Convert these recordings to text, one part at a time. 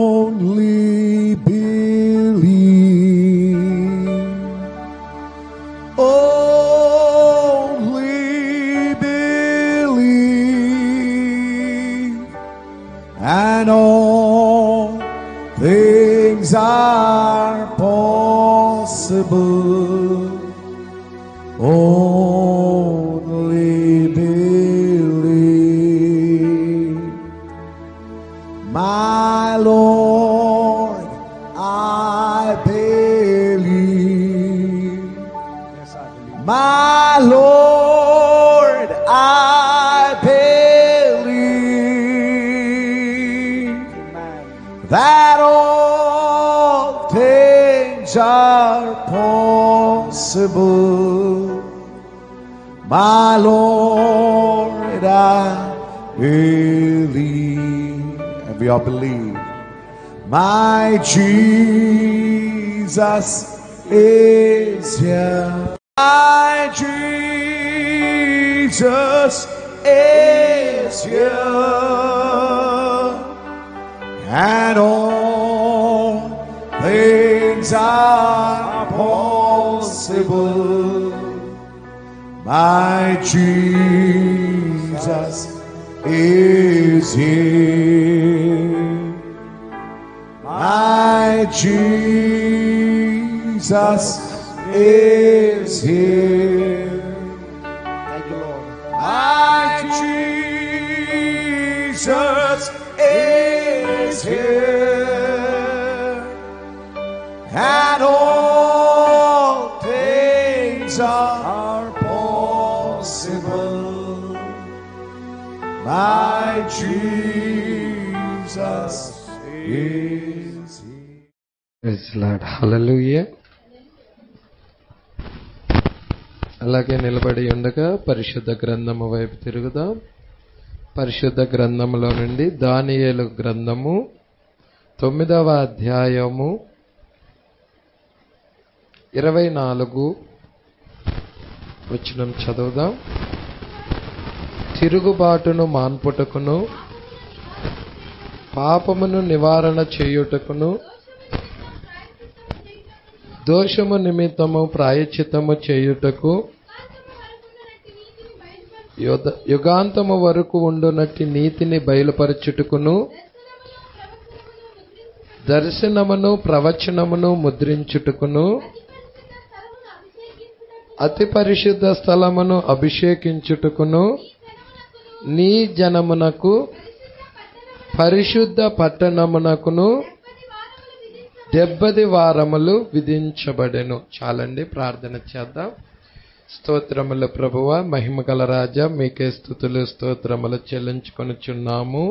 Only believe, only believe, and all things are possible. Only believe. My Lord, I believe. Yes, I believe. My Lord, I believe Amen. that all things are possible. My Lord, I believe. And we all believe. My Jesus is here. My Jesus is here. And all things are possible. My Jesus is here. My Jesus is here. Thank you, Lord. My Jesus is here. And all things are possible. My Jesus is here. Praise Lord. Hallelujah. అలాగే నిలబడి ఉండగా పరిశుద్ధ గ్రంథము వైపు తిరుగుదాం. పరిశుద్ధ గ్రంథములో నుండి దానియేలు గ్రంథము 9వ అధ్యాయము 24 వచనం చదువుదాం. తిరుగుబాటును మాన్పుటకును పాపమును నివారణ చేయుటకును దోషము నిమిత్తము ప్రాయశ్చిత్తము చేయుటకు యుగాంతము వరకు ఉండునట్టి నీతిని బయలుపరచుటకును దర్శనమును ప్రవచనమును ముద్రించుటకును అతి పరిశుద్ధ స్థలమును అభిషేకించుటకును నీ జనమునకు పరిశుద్ధ పట్టణమునకును 70 వారములు విధించబడెను. చాలండి, ప్రార్థన చేద్దాం. స్తోత్రములు ప్రభువా, మహిమగల రాజా, మీకే స్తుతులు స్తోత్రములు చెల్లించుకొనుచున్నాము.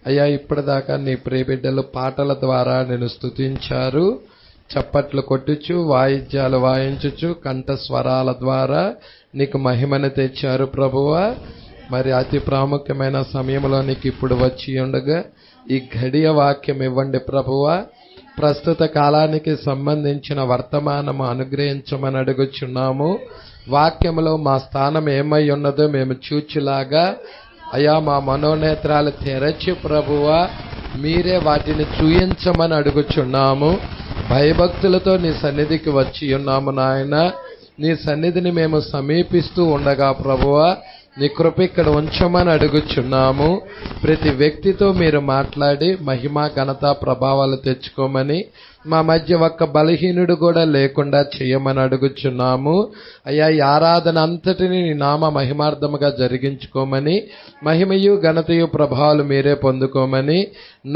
అయ్యా, ఇప్పటిదాకా నీ ప్రియబిడ్డలు పాటల ద్వారా నేను స్తుతించారు. చప్పట్లు కొట్టుచు, వాయిద్యాలు వాయించుచు, కంఠ స్వరాల ద్వారా నీకు మహిమను తెచ్చారు ప్రభువా. మరి అతి ప్రాముఖ్యమైన సమయంలో నీకు ఇప్పుడు వచ్చి ఉండగా ఈ ఘడియ వాక్యం ఇవ్వండి ప్రభువా. ప్రస్తుత కాలానికి సంబంధించిన వర్తమానము అనుగ్రహించమని అడుగుచున్నాము. వాక్యములో మా స్థానం ఏమై ఉన్నదో మేము చూచులాగా అయా మా మనోనేత్రాలు తెరచి ప్రభువా మీరే వాటిని చూయించమని అడుగుచున్నాము. భయభక్తులతో నీ సన్నిధికి వచ్చి ఉన్నాము నాయన. నీ సన్నిధిని మేము సమీపిస్తూ ఉండగా ప్రభువా నీ కృప ఇక్కడ ఉంచమని అడుగుచున్నాము. ప్రతి వ్యక్తితో మీరు మాట్లాడి మహిమ ఘనత ప్రభావాలు తెచ్చుకోమని, మా మధ్య ఒక్క బలహీనుడు కూడా లేకుండా చేయమని అడుగుచున్నాము. అయ్యా, ఈ ఆరాధన అంతటిని నీ నామ మహిమార్థముగా జరిగించుకోమని, మహిమయు ఘనతయు ప్రభావాలు మీరే పొందుకోమని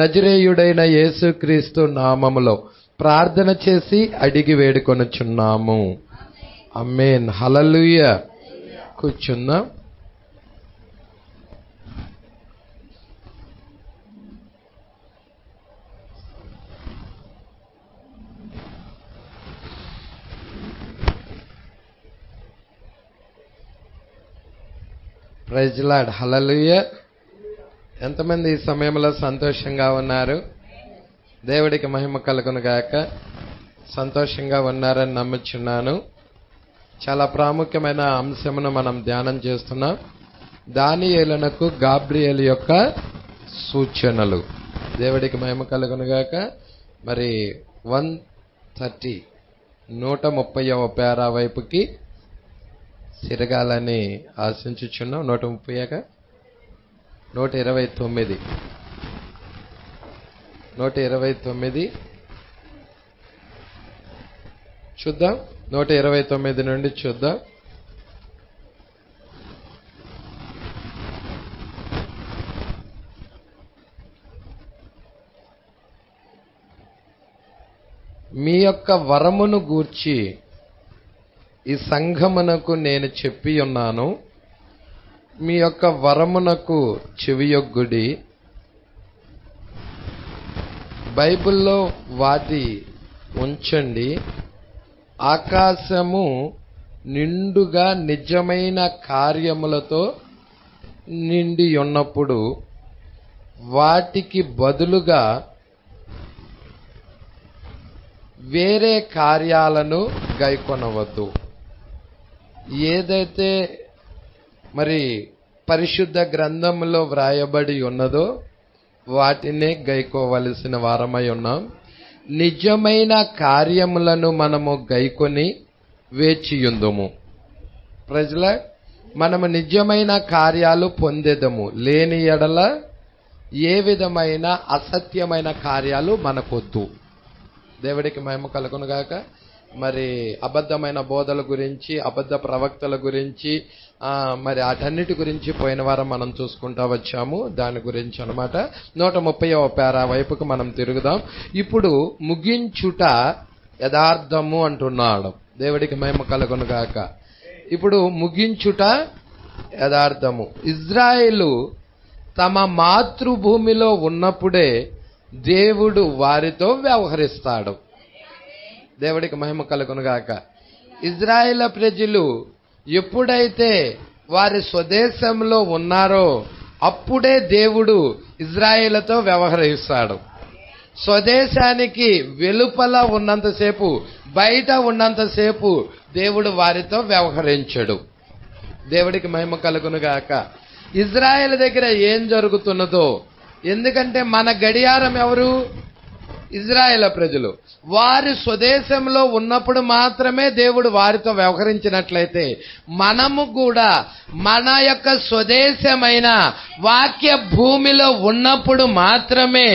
నజరేయుడైన యేసుక్రీస్తు నామములో ప్రార్థన చేసి అడిగి వేడుకొనుచున్నాము. ఆమేన్. హల్లెలూయా. కూర్చుందాం. Praise Lord. హల్లెలూయా. ఎంతమంది ఈ సమయంలో సంతోషంగా ఉన్నారు? దేవుడికి మహిమ కలుగును గాక. సంతోషంగా ఉన్నారని నమ్ముచున్నాను. చాలా ప్రాముఖ్యమైన అంశమును మనం ధ్యానం చేస్తున్నాం. దానియేలునకు గాబ్రియేలు యొక్క సూచనలు. దేవుడికి మహిమ కలుగును గాక. మరి 130 130వ పేరా వైపుకి తిరగాలని ఆశించుచున్నాం. 130గా 129 చూద్దాం. 129 నుండి చూద్దాం. మీ యొక్క వరమును గూర్చి ఈ సంఘమునకు నేను చెప్పి ఉన్నాను. మీ యొక్క వరమునకు చెవియొగ్గుడి. బైబిల్లో వాటి ఉంచండి. ఆకాశము నిండుగా నిజమైన కార్యములతో నిండి ఉన్నప్పుడు వాటికి బదులుగా వేరే కార్యాలను గైకొనవద్దు. ఏదైతే మరి పరిశుద్ధ గ్రంథంలో వ్రాయబడి ఉన్నదో వాటినే గైకోవలసిన వారమై ఉన్నాం. నిజమైన కార్యములను మనము గైకొని వేచియుందుము. ప్రజల మనము నిజమైన కార్యాలు పొందేదము. లేని ఎడల ఏ విధమైన అసత్యమైన కార్యాలు మనకొద్దు. దేవుడికి మహిమ కలుగును గాక. మరి అబద్ధమైన బోధల గురించి, అబద్ధ ప్రవక్తల గురించి, మరి అటన్నిటి గురించి పోయిన వారం మనం చూసుకుంటా వచ్చాము. దాని గురించి అన్నమాట. 130వ పేరా వైపుకు మనం తిరుగుదాం. ఇప్పుడు ముగించుట యథార్థము అంటున్నాడు. దేవుడికి మహిమ కలుగును గాక. ఇప్పుడు ముగించుట యథార్థము. ఇజ్రాయేలు తమ మాతృభూమిలో ఉన్నప్పుడే దేవుడు వారితో వ్యవహరిస్తాడు. దేవుడికి మహిమ కలుగును గాక. ఇజ్రాయేల్ ప్రజలు ఎప్పుడైతే వారి స్వదేశంలో ఉన్నారో అప్పుడే దేవుడు ఇజ్రాయేలుతో వ్యవహరిస్తాడు. స్వదేశానికి వెలుపల ఉన్నంతసేపు, బయట ఉన్నంతసేపు దేవుడు వారితో వ్యవహరించడు. దేవుడికి మహిమ కలుగును గాక. ఇజ్రాయేల్ దగ్గర ఏం జరుగుతున్నదో, ఎందుకంటే మన గడియారం ఎవరు? ఇజ్రాయేల్ ప్రజలు. వారి స్వదేశంలో ఉన్నప్పుడు మాత్రమే దేవుడు వారితో వ్యవహరించినట్లయితే మనము కూడా మన యొక్క స్వదేశమైన వాక్య భూమిలో ఉన్నప్పుడు మాత్రమే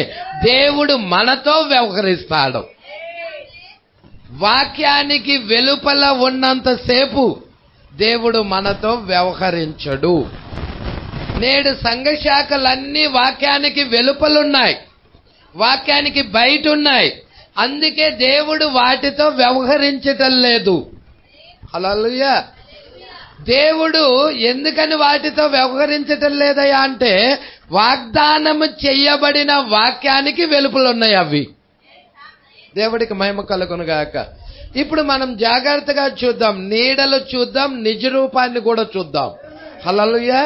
దేవుడు మనతో వ్యవహరిస్తాడు. వాక్యానికి వెలుపల ఉన్నంతసేపు దేవుడు మనతో వ్యవహరించడు. నేడు సంఘ శాఖలన్నీ వాక్యానికి వెలుపలున్నాయి, వాక్యానికి బయట ఉన్నాయి. అందుకే దేవుడు వాటితో వ్యవహరించటం లేదు. హల్లెలూయా. దేవుడు ఎందుకని వాటితో వ్యవహరించటం లేదయ్యా అంటే, వాగ్దానము చెయ్యబడిన వాక్యానికి వెలుపలున్నాయి అవి. దేవుడికి మహిమ కలుగును గాక. ఇప్పుడు మనం జాగ్రత్తగా చూద్దాం. నీడలు చూద్దాం, నిజ రూపాన్ని కూడా చూద్దాం. హల్లెలూయా.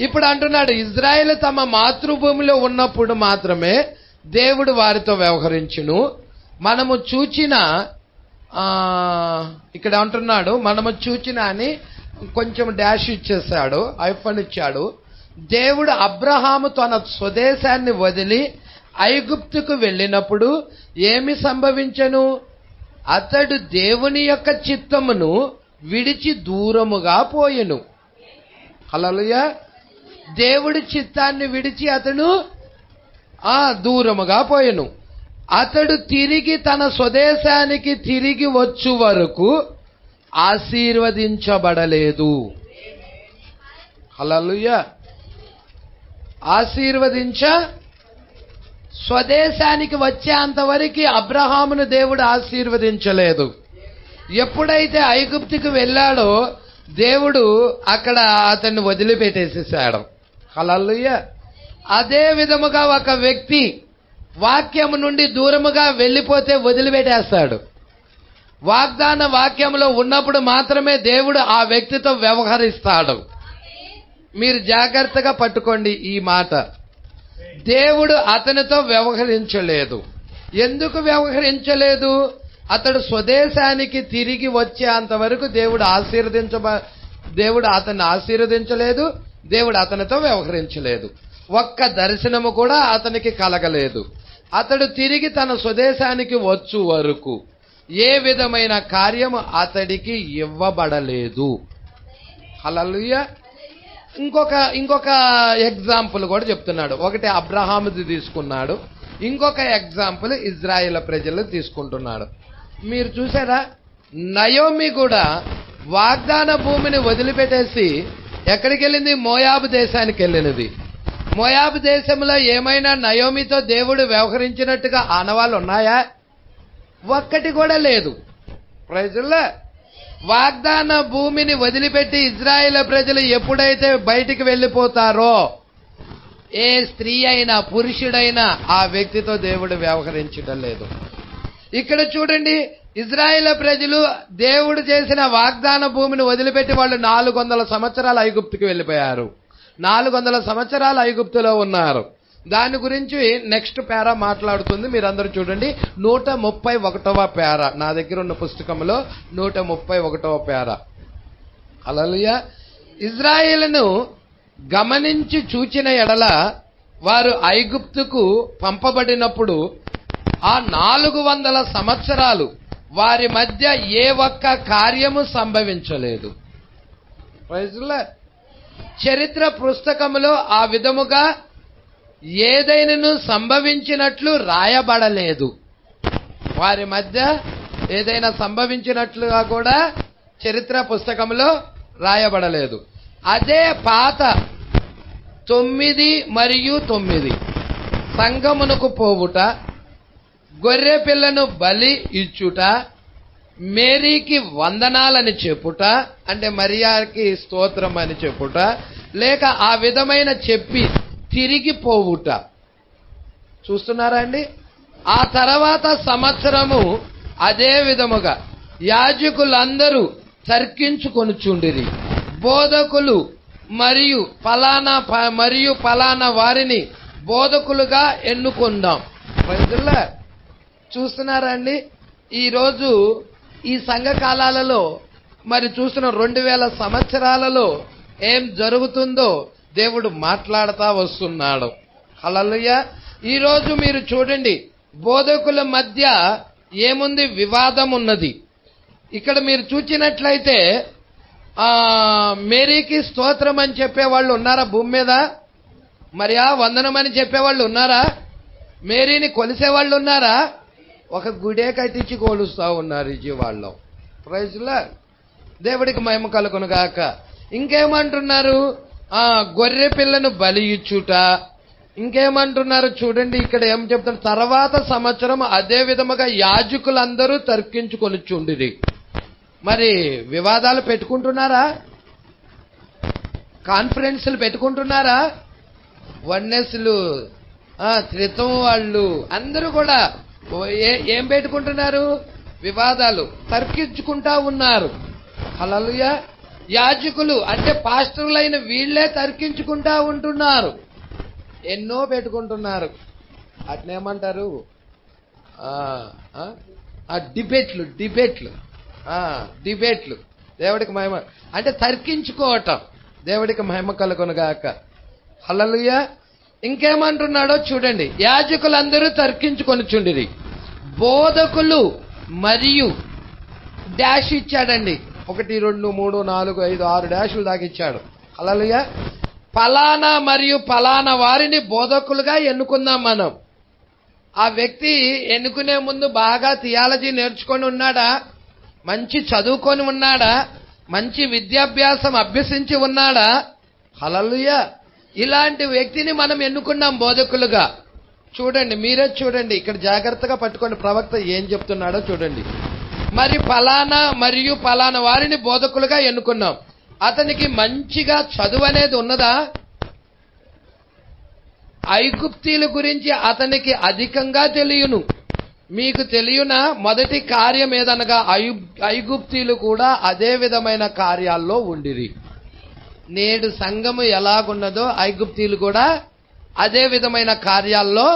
ఇప్పుడు అంటున్నాడు, ఇజ్రాయేలు తమ మాతృభూమిలో ఉన్నప్పుడు మాత్రమే దేవుడు వారితో వ్యవహరించును. మనము చూచిన, ఇక్కడ అంటున్నాడు మనము చూచిన అని కొంచెం డాష్ ఇచ్చేశాడు, ఐఫోన్ ఇచ్చాడు. దేవుడు అబ్రహాము తన స్వదేశాన్ని వదిలి ఐగుప్తుకు వెళ్ళినప్పుడు ఏమి సంభవించెను? అతడు దేవుని యొక్క చిత్తమును విడిచి దూరముగా పోయెను. హల్లెలూయా. దేవుడి చిత్తాన్ని విడిచి అతడు దూరముగా పోయెను. అతడు తిరిగి తన స్వదేశానికి తిరిగి వచ్చు వరకు ఆశీర్వదించబడలేదు. హల్లెలూయా. స్వదేశానికి వచ్చేంతవరకు అబ్రహామును దేవుడు ఆశీర్వదించలేదు. ఎప్పుడైతే ఐగుప్తుకు వెళ్ళాడో దేవుడు అక్కడ అతన్ని వదిలిపెట్టేసేసాడు. హల్లెలూయా. అదే విధముగా ఒక వ్యక్తి వాక్యము నుండి దూరముగా వెళ్ళిపోతే వదిలిపెట్టేస్తాడు. వాగ్దాన వాక్యంలో ఉన్నప్పుడు మాత్రమే దేవుడు ఆ వ్యక్తితో వ్యవహరిస్తాడు. మీరు జాగ్రత్తగా పట్టుకోండి ఈ మాట. దేవుడు అతనితో వ్యవహరించలేదు. ఎందుకు వ్యవహరించలేదు? అతడు స్వదేశానికి తిరిగి వచ్చేంత వరకు దేవుడు అతన్ని ఆశీర్వదించలేదు, దేవుడు అతనితో వ్యవహరించలేదు. ఒక్క దర్శనము కూడా అతనికి కలగలేదు. అతడు తిరిగి తన స్వదేశానికి వచ్చు వరకు ఏ విధమైన కార్యము అతడికి ఇవ్వబడలేదు. హల్లెలూయా. ఇంకొక ఎగ్జాంపుల్ కూడా చెప్తున్నాడు. ఒకటి అబ్రహాముది తీసుకున్నాడు, ఇంకొక ఎగ్జాంపుల్ ఇజ్రాయేల్ ప్రజలు తీసుకుంటున్నాడు. మీరు చూసారా, నయోమి కూడా వాగ్దాన భూమిని వదిలిపెట్టేసి ఎక్కడికి వెళ్ళింది? మోయాబు దేశానికి వెళ్ళినది. మోయాబు దేశంలో ఏమైనా నయోమితో దేవుడు వ్యవహరించినట్టుగా ఆనవాళ్ళు ఉన్నాయా? ఒక్కటి కూడా లేదు. ప్రజల్లో వాగ్దాన భూమిని వదిలిపెట్టి ఇజ్రాయేల్ ప్రజలు ఎప్పుడైతే బయటికి వెళ్ళిపోతారో ఏ స్త్రీ అయినా పురుషుడైనా ఆ వ్యక్తితో దేవుడు వ్యవహరించడం లేదు. ఇక్కడ చూడండి, ఇజ్రాయేల్ ప్రజలు దేవుడు చేసిన వాగ్దాన భూమిని వదిలిపెట్టి వాళ్ళు 400 సంవత్సరాలు ఐగుప్తుకి వెళ్ళిపోయారు. 400 సంవత్సరాలు ఐగుప్తులో ఉన్నారు. దాని గురించి నెక్స్ట్ పేరా మాట్లాడుతుంది. మీరందరూ చూడండి, 131వ పేరా నా దగ్గర ఉన్న పుస్తకంలో 131వ పేరా. హల్లెలూయా. ఇజ్రాయేలును గమనించి చూచిన ఎడల వారు ఐగుప్తుకు పంపబడినప్పుడు ఆ 400 సంవత్సరాలు వారి మధ్య ఏ ఒక్క కార్యము సంభవించలేదు. చరిత్ర పుస్తకములో ఆ విధముగా ఏదైనాను సంభవించినట్లు రాయబడలేదు. వారి మధ్య ఏదైనా సంభవించినట్లుగా కూడా చరిత్ర పుస్తకంలో రాయబడలేదు. అదే పాత 9 మరియు 9 సంగమునకు పోవుట, గొర్రె పిల్లను బలి ఇచ్చుట, మేరీకి వందనాలని చెప్పుట, అంటే మరియాకి స్తోత్రం అని చెప్పుట, లేక ఆ విధమైన చెప్పి తిరిగిపోవుట. చూస్తున్నారా అండి? ఆ తర్వాత సంవత్సరము అదే విధముగా యాజకులందరూ తర్కించుకొనుచుండిరి. బోధకులు మరియు ఫలానా వారిని బోధకులుగా ఎన్నుకుందాం. చూస్తున్నారా అండి? ఈరోజు ఈ సంఘ కాలాలలో మరి చూస్తున్న 2000 సంవత్సరాలలో ఏం జరుగుతుందో దేవుడు మాట్లాడుతా వస్తున్నాడు. హల్లెలూయా. ఈరోజు మీరు చూడండి, బోధకుల మధ్య ఏముంది? వివాదం ఉన్నది. ఇక్కడ మీరు చూచినట్లయితే మేరీకి స్తోత్రం అని చెప్పేవాళ్ళు ఉన్నారా భూమి మీద? మరి ఆ వందనం అని చెప్పేవాళ్ళు ఉన్నారా? మేరీని కొలిసేవాళ్ళు ఉన్నారా? ఒక గుడే కట్టించి కొలుస్తా ఉన్నారు విజయవాడలో. ప్రైజ్లా దేవుడికి మహిమ కలుగును గాక. ఇంకేమంటున్నారు? గొర్రె పిల్లను బలి ఇచ్చుట. ఇంకేమంటున్నారు చూడండి, ఇక్కడ ఏం చెప్తున్నారు? తర్వాత సంవత్సరం అదే విధముగా యాజకులందరూ తర్కించుకొనిచుండిరి. మరి వివాదాలు పెట్టుకుంటున్నారా? కాన్ఫరెన్స్లు పెట్టుకుంటున్నారా? వన్నెస్లు, త్రిత్వం వాళ్ళు అందరూ కూడా ఏం పెట్టుకుంటున్నారు? వివాదాలు తర్కించుకుంటా ఉన్నారు. హల్లెలూయా. యాజకులు అంటే పాస్టర్లైన వీళ్లే తర్కించుకుంటా ఉంటున్నారు. ఎన్నో పెట్టుకుంటున్నారు. అట్నేమంటారు? డిబేట్లు. దేవుడికి మహిమ అంటే తర్కించుకోవటం. దేవుడికి మహిమ కలుగునుగాక. హల్లెలూయా. ఇంకేమంటున్నాడో చూడండి, యాజకులందరూ తర్కించుకొనిచుండిరి. బోధకులు మరియు డాష్ ఇచ్చాడండి. 1 2 3 4 5 6 డాషులు దాకా ఇచ్చాడు. హల్లెలూయా. ఫలానా మరియు ఫలానా వారిని బోధకులుగా ఎన్నుకుందాం మనం. ఆ వ్యక్తి ఎన్నుకునే ముందు బాగా థియాలజీ నేర్చుకొని ఉన్నాడా? మంచి చదువుకొని ఉన్నాడా? మంచి విద్యాభ్యాసం అభ్యసించి ఉన్నాడా? హల్లెలూయా. ఇలాంటి వ్యక్తిని మనం ఎన్నుకున్నాం బోధకులుగా. చూడండి, మీరే చూడండి, ఇక్కడ జాగ్రత్తగా పట్టుకోండి. ప్రవక్త ఏం చెప్తున్నాడో చూడండి. మరి ఫలానా మరియు ఫలానా వారిని బోధకులుగా ఎన్నుకున్నాం. అతనికి మంచిగా చదువు అనేది ఉన్నదా? ఐగుప్తీల గురించి అతనికి అధికంగా తెలియను. మీకు తెలియనా? మొదటి కార్యం ఏదనగా ఐగుప్తీలు కూడా అదే విధమైన కార్యాల్లో ఉండిరి. నేడు సంఘము ఎలాగున్నదో ఐగుప్తీలు కూడా అదే విధమైన కార్యాల్లో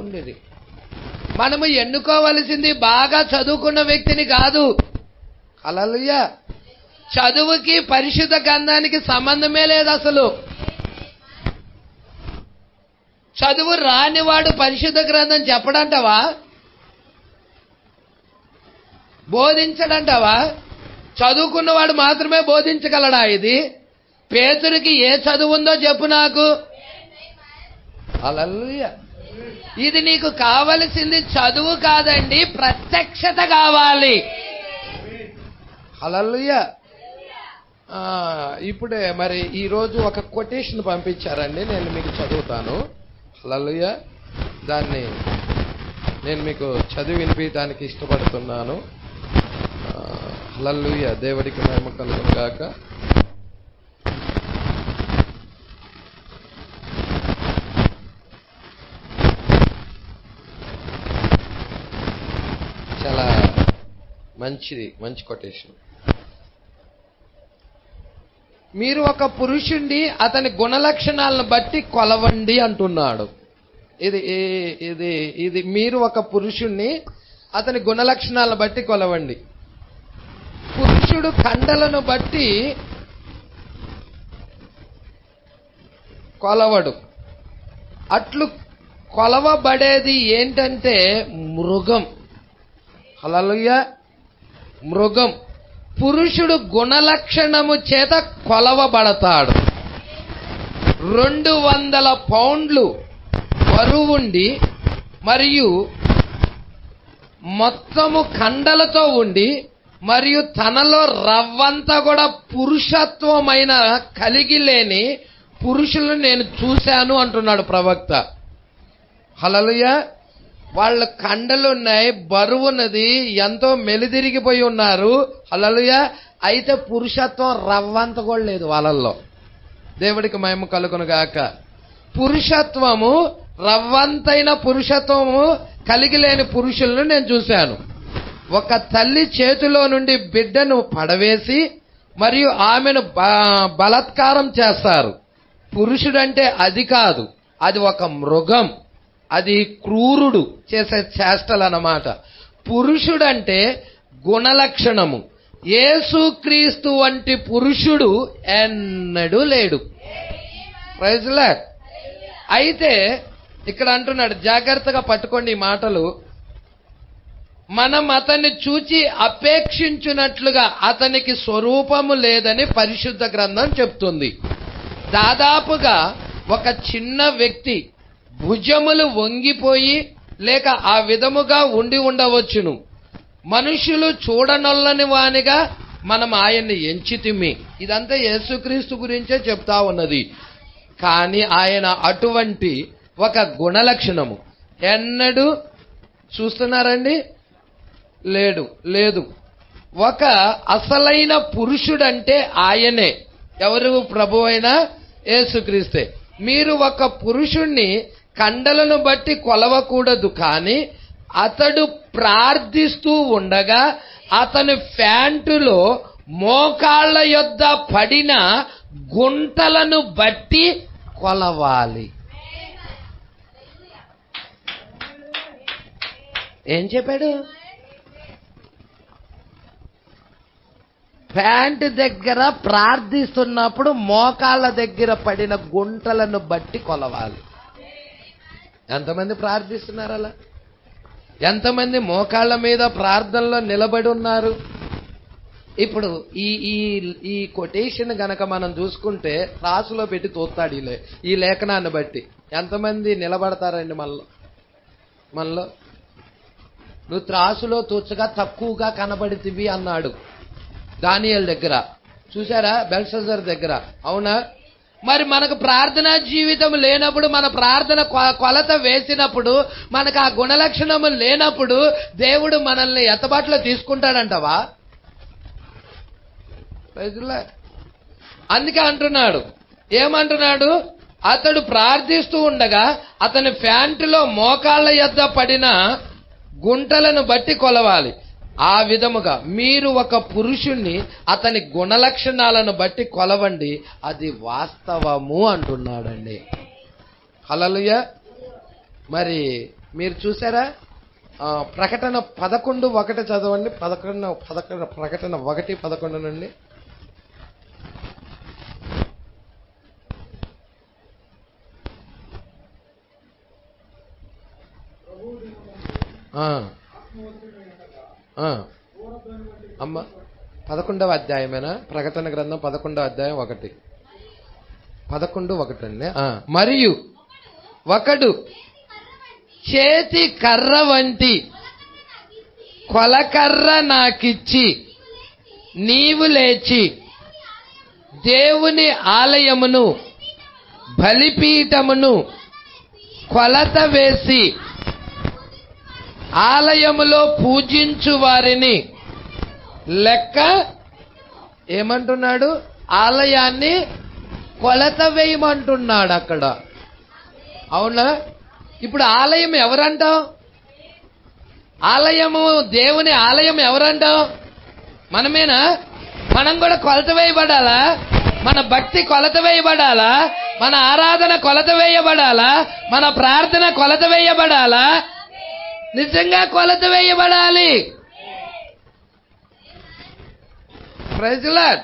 ఉండిరి. మనము ఎన్నుకోవలసింది బాగా చదువుకున్న వ్యక్తిని కాదు. హల్లెలూయా. చదువుకి పరిశుద్ధ గ్రంథానికి సంబంధమే లేదు అసలు. చదువు రానివాడు పరిశుద్ధ గ్రంథం చెప్పడంటావా? బోధించడంటావా? చదువుకున్నవాడు మాత్రమే బోధించగలడా? ఇది పేతురుకి ఏ చదువు ఉందో చెప్పు నాకు. హల్లెలూయా. ఇది నీకు కావలసింది చదువు కాదండి, ప్రత్యక్షత కావాలి. హల్లెలూయా. ఇప్పుడే మరి ఈరోజు ఒక కొటేషన్ పంపించారండి, నేను మీకు చదువుతాను. హల్లెలూయా. దాన్ని నేను మీకు చదివి వినిపించడానికి ఇష్టపడుతున్నాను. హల్లెలూయా. దేవుడికి మహిమ కలుగును గాక. చాలా మంచి కొటేషన్. మీరు ఒక పురుషుణ్ణి అతని గుణలక్షణాలను బట్టి కొలవండి అంటున్నాడు. ఇది మీరు ఒక పురుషుణ్ణి అతని గుణలక్షణాలను బట్టి కొలవండి. పురుషుడు కండలను బట్టి కొలవడు. అట్లు కొలవబడేది ఏంటంటే మృగం. హల్లెలూయా. మృగం. పురుషుడు గుణలక్షణము చేత కొలవబడతాడు. 200 పౌండ్లు బరువుండి మరియు మొత్తము కండలతో ఉండి మరియు తనలో రవ్వంతా కూడా పురుషత్వమైన కలిగి లేని పురుషులను నేను చూశాను అంటున్నాడు ప్రవక్త. హల్లెలూయా. వాళ్ళ కండలున్నాయి, బరువున్నది, ఎంతో మెలిదిరిగిపోయి ఉన్నారు. హల్లెలూయా. అయితే పురుషత్వం రవ్వంత కూడా లేదు వాళ్ళల్లో. దేవుడికి మహిమ కలుగును గాక. పురుషత్వము, రవ్వంతైన పురుషత్వము కలిగి లేని పురుషులను నేను చూశాను. ఒక తల్లి చేతిలో నుండి బిడ్డను పడవేసి మరియు ఆమెను బలాత్కారం చేస్తారు. పురుషుడంటే అది కాదు, అది ఒక మృగం, అది క్రూరుడు చేసే చేష్టలు అన్నమాట. పురుషుడంటే గుణలక్షణము. యేసుక్రీస్తు వంటి పురుషుడు ఎన్నడూ లేడు. Praise the lord. అయితే ఇక్కడ అంటున్నాడు, జాగ్రత్తగా పట్టుకోండి ఈ మాటలు. మనం అతన్ని చూచి అపేక్షించున్నట్లుగా అతనికి స్వరూపము లేదని పరిశుద్ధ గ్రంథం చెప్తుంది. దాదాపుగా ఒక చిన్న వ్యక్తి భుజములు వంగిపోయి లేక ఆ విధముగా ఉండి ఉండవచ్చును. మనుషులు చూడనొల్లని వానిగా మనం ఆయన్ని ఎంచితిమి. ఇదంతా యేసుక్రీస్తు గురించే చెప్తా ఉన్నది. కానీ ఆయన అటువంటి ఒక గుణలక్షణము ఎన్నడూ చూస్తున్నారండి లేదు. ఒక అసలైన పురుషుడంటే ఆయనే. ఎవరు? ప్రభువైన యేసుక్రీస్తే. మీరు ఒక పురుషుణ్ణి కండలను బట్టి కొలవకూడదు, కానీ అతడు ప్రార్థిస్తూ ఉండగా అతని ప్యాంటులో మోకాళ్ల యొద్ద పడిన గుంటలను బట్టి కొలవాలి. ఏం చెప్పాడు? ప్యాంటు దగ్గర ప్రార్థిస్తున్నప్పుడు మోకాళ్ళ దగ్గర పడిన గుంటలను బట్టి కొలవాలి. ఎంతమంది ప్రార్థిస్తున్నారు అలా? ఎంతమంది మోకాళ్ళ మీద ప్రార్థనలో నిలబడి ఉన్నారు? ఇప్పుడు ఈ కొటేషన్ గనక మనం చూసుకుంటే రాసులో పెట్టి తోస్తాడు ఈ లేఖనాన్ని బట్టి. ఎంతమంది నిలబడతారండి మనలో? నువ్వు త్రాసులో తూచగా తక్కువగా కనబడితివి అన్నాడు దానియేలు దగ్గర. చూసారా? బెల్షస్సర్ దగ్గర. అవునా? మరి మనకు ప్రార్థనా జీవితం లేనప్పుడు, మన ప్రార్థన కొలత వేసినప్పుడు, మనకు ఆ గుణలక్షణము లేనప్పుడు దేవుడు మనల్ని ఎత్తబాటులో తీసుకుంటాడంటవా? అందుకే అంటున్నాడు. ఏమంటున్నాడు? అతడు ప్రార్థిస్తూ ఉండగా అతని ప్యాంటులో మోకాళ్ల యొద్ద పడిన గుంటలను బట్టి కొలవాలి. ఆ విధముగా మీరు ఒక పురుషుణ్ణి అతని గుణలక్షణాలను బట్టి కొలవండి, అది వాస్తవము అంటున్నాడండి. హల్లెలూయా. మరి మీరు చూసారా? ప్రకటన 11:1 చదవండి. ప్రకటన 1:11 నుండి. అమ్మ 11వ అధ్యాయమేనా? ప్రకటన గ్రంథం 11వ అధ్యాయం 11:1 అండి. మరియు ఒకడు చేతి కర్ర వంటి కొలకర్ర నాకిచ్చి, నీవు లేచి దేవుని ఆలయమును బలిపీఠమును కొలత వేసి ఆలయములో పూజించు వారిని లెక్క ఏమంటున్నాడు? ఆలయాన్ని కొలత వేయమంటున్నాడు అక్కడ. అవునా? ఇప్పుడు ఆలయం ఎవరంటాం? ఆలయము, దేవుని ఆలయం ఎవరంటాం? మనమేనా? మనం కూడా కొలత వేయబడాలా? మన భక్తి కొలత వేయబడాలా? మన ఆరాధన కొలత వేయబడాలా? మన ప్రార్థన కొలత వేయబడాలా? నిజంగా కొలత వేయబడాలి. Praise the lord.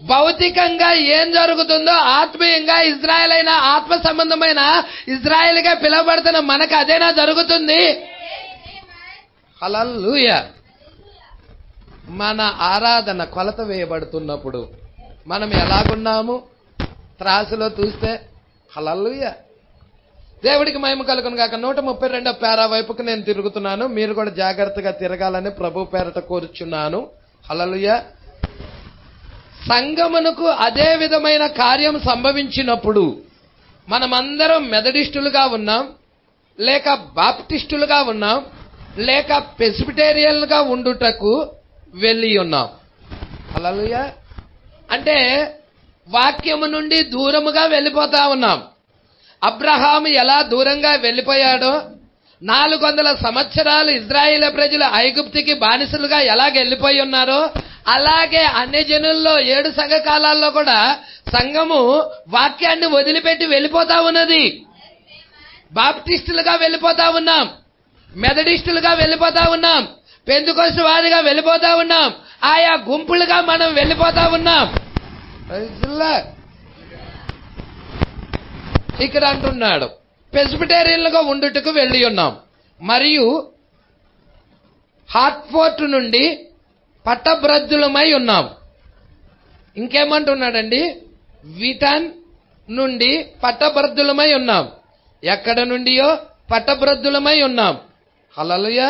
భౌతికంగా ఏం జరుగుతుందో ఆత్మీయంగా ఇజ్రాయెల్ అయినా ఆత్మ సంబంధమైన ఇజ్రాయెల్ గా పిలువబడుతున్న మనకు అదేనా జరుగుతుంది? హల్లెలూయా. మన ఆరాధన కొలత వేయబడుతున్నప్పుడు మనం ఎలాగున్నాము? త్రాసులో చూస్తే హల్లెలూయా. దేవుడికి మహిమ కలుగును గాక. 132వ పేరా వైపుకు నేను తిరుగుతున్నాను. మీరు కూడా జాగ్రత్తగా తిరగాలని ప్రభు పేరట కోరుచున్నాను. హల్లెలూయా. సంగమునకు అదే విధమైన కార్యం సంభవించినప్పుడు మనమందరం మెథడిస్టులుగా ఉన్నాం, లేక బాప్టిస్టులుగా ఉన్నాం, లేక ప్రెస్బిటేరియన్లుగా ఉండుటకు వెళ్ళి ఉన్నాం. హల్లెలూయా. అంటే వాక్యము నుండి దూరముగా వెళ్ళిపోతా ఉన్నాం. అబ్రహాము ఎలా దూరంగా వెళ్ళిపోయాడో, 400 సంవత్సరాలు ఇజ్రాయేల్ ప్రజలు ఐగుప్తుకి బానిసలుగా ఎలాగ వెళ్ళిపోయి ఉన్నారో, అలాగే అన్ని జనుల్లో 7 సంఘకాలాల్లో కూడా సంఘము వాక్యాన్ని వదిలిపెట్టి వెళ్ళిపోతా ఉన్నది. బాప్టిస్టులుగా వెళ్ళిపోతా ఉన్నాం, మెథడిస్టులుగా వెళ్ళిపోతా ఉన్నాం, పెంతెకోస్తు వాదిగా వెళ్ళిపోతా ఉన్నాం, ఆయా గుంపులుగా మనం వెళ్ళిపోతా ఉన్నాం. ఇక్కడ అంటున్నాడు ప్రెస్బిటేరియన్లుగా ఉండుటకు వెళ్ళి ఉన్నాం, మరియు హార్ట్ఫోర్ట్ నుండి పట్టభ్రద్దులమై ఉన్నాం. ఇంకేమంటున్నాడండి? విటన్ నుండి పట్టభ్రద్దులమై ఉన్నాం. ఎక్కడ నుండియో పట్టభ్రద్దులమై ఉన్నాం. హల్లెలూయా.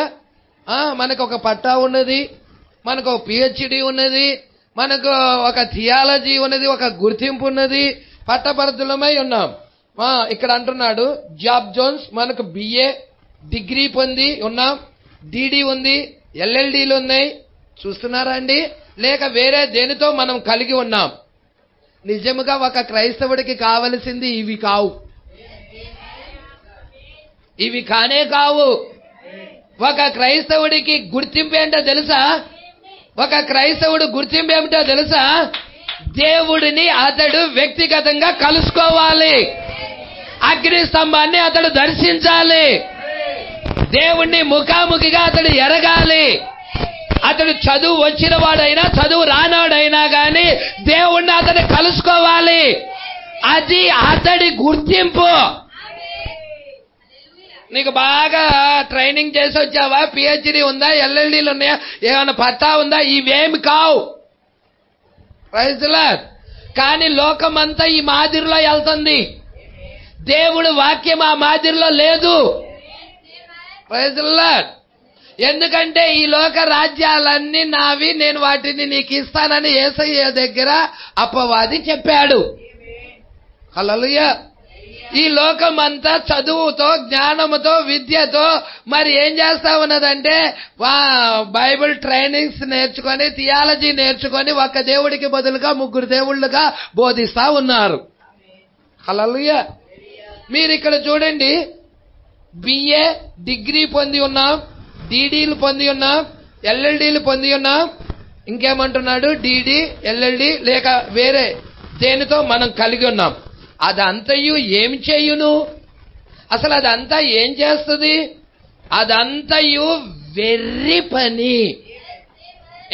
మనకు ఒక పట్టా ఉన్నది, మనకు ఒక పిహెచ్డి ఉన్నది, మనకు ఒక థియాలజీ ఉన్నది, ఒక గుర్తింపు ఉన్నది. పట్టభద్రులమై ఉన్నాం. ఇక్కడ అంటున్నాడు జాబ్ జోన్స్ మనకు బిఏ డిగ్రీ పొంది ఉన్నాం, డిడి ఉంది, ఎల్ఎల్డీలు ఉన్నాయి. చూస్తున్నారా అండి? లేక వేరే దేనితో మనం కలిగి ఉన్నాం. నిజముగా ఒక క్రైస్తవుడికి కావలసింది ఇవి కావు, ఇవి కానే కావు. ఒక క్రైస్తవుడికి గుర్తింపు ఏంటో తెలుసా? ఒక క్రైస్తవుడు గుర్తింపు ఏమిటో తెలుసా? దేవుడిని అతడు వ్యక్తిగతంగా కలుసుకోవాలి, అగ్ని స్తంభాన్ని అతడు దర్శించాలి, దేవుణ్ణి ముఖాముఖిగా అతడు ఎరగాలి. అతడు చదువు వచ్చిన వాడైనా చదువు రానాడైనా గాని దేవుణ్ణి అతడు కలుసుకోవాలి. అది అతడి గుర్తింపు. నీకు బాగా ట్రైనింగ్ చేసి వచ్చావా, పిహెచ్డి ఉందా, ఎల్ఎల్డీలు ఉన్నాయా, ఏమైనా పట్టా ఉందా, ఇవేమి కావు. Praise the lord. కానీ లోకమంతా ఈ మాదిరిలో వెళ్తుంది, దేవుడు వాక్యం ఆ మాదిరిలో లేదు. Praise the lord. ఎందుకంటే ఈ లోక రాజ్యాలన్నీ నావి, నేను వాటిని నీకు ఇస్తానని యేసయ్య దగ్గర అపవాది చెప్పాడు. హల్లెలూయా. ఈ లోకమంతా చదువుతో, జ్ఞానముతో, విద్యతో మరి ఏం చేస్తా ఉన్నదంటే బైబిల్ ట్రైనింగ్స్ నేర్చుకొని, థియాలజీ నేర్చుకొని ఒక దేవుడికి బదులుగా 3 దేవుళ్ళుగా బోధిస్తా ఉన్నారు. హల్లెలూయా. మీరు ఇక్కడ చూడండి, బిఏ డిగ్రీ పొంది ఉన్నాం, డిడీలు పొంది ఉన్నాం, ఎల్ఎల్డీలు పొంది ఉన్నాం. ఇంకేమంటున్నాడు? డిడి, ఎల్ఎల్డి లేక వేరే దేనితో మనం కలిగి ఉన్నాం. అదంతయు ఏం చేయును? అసలు అదంతా ఏం చేస్తుంది? అదంతయు వెర్రి పని.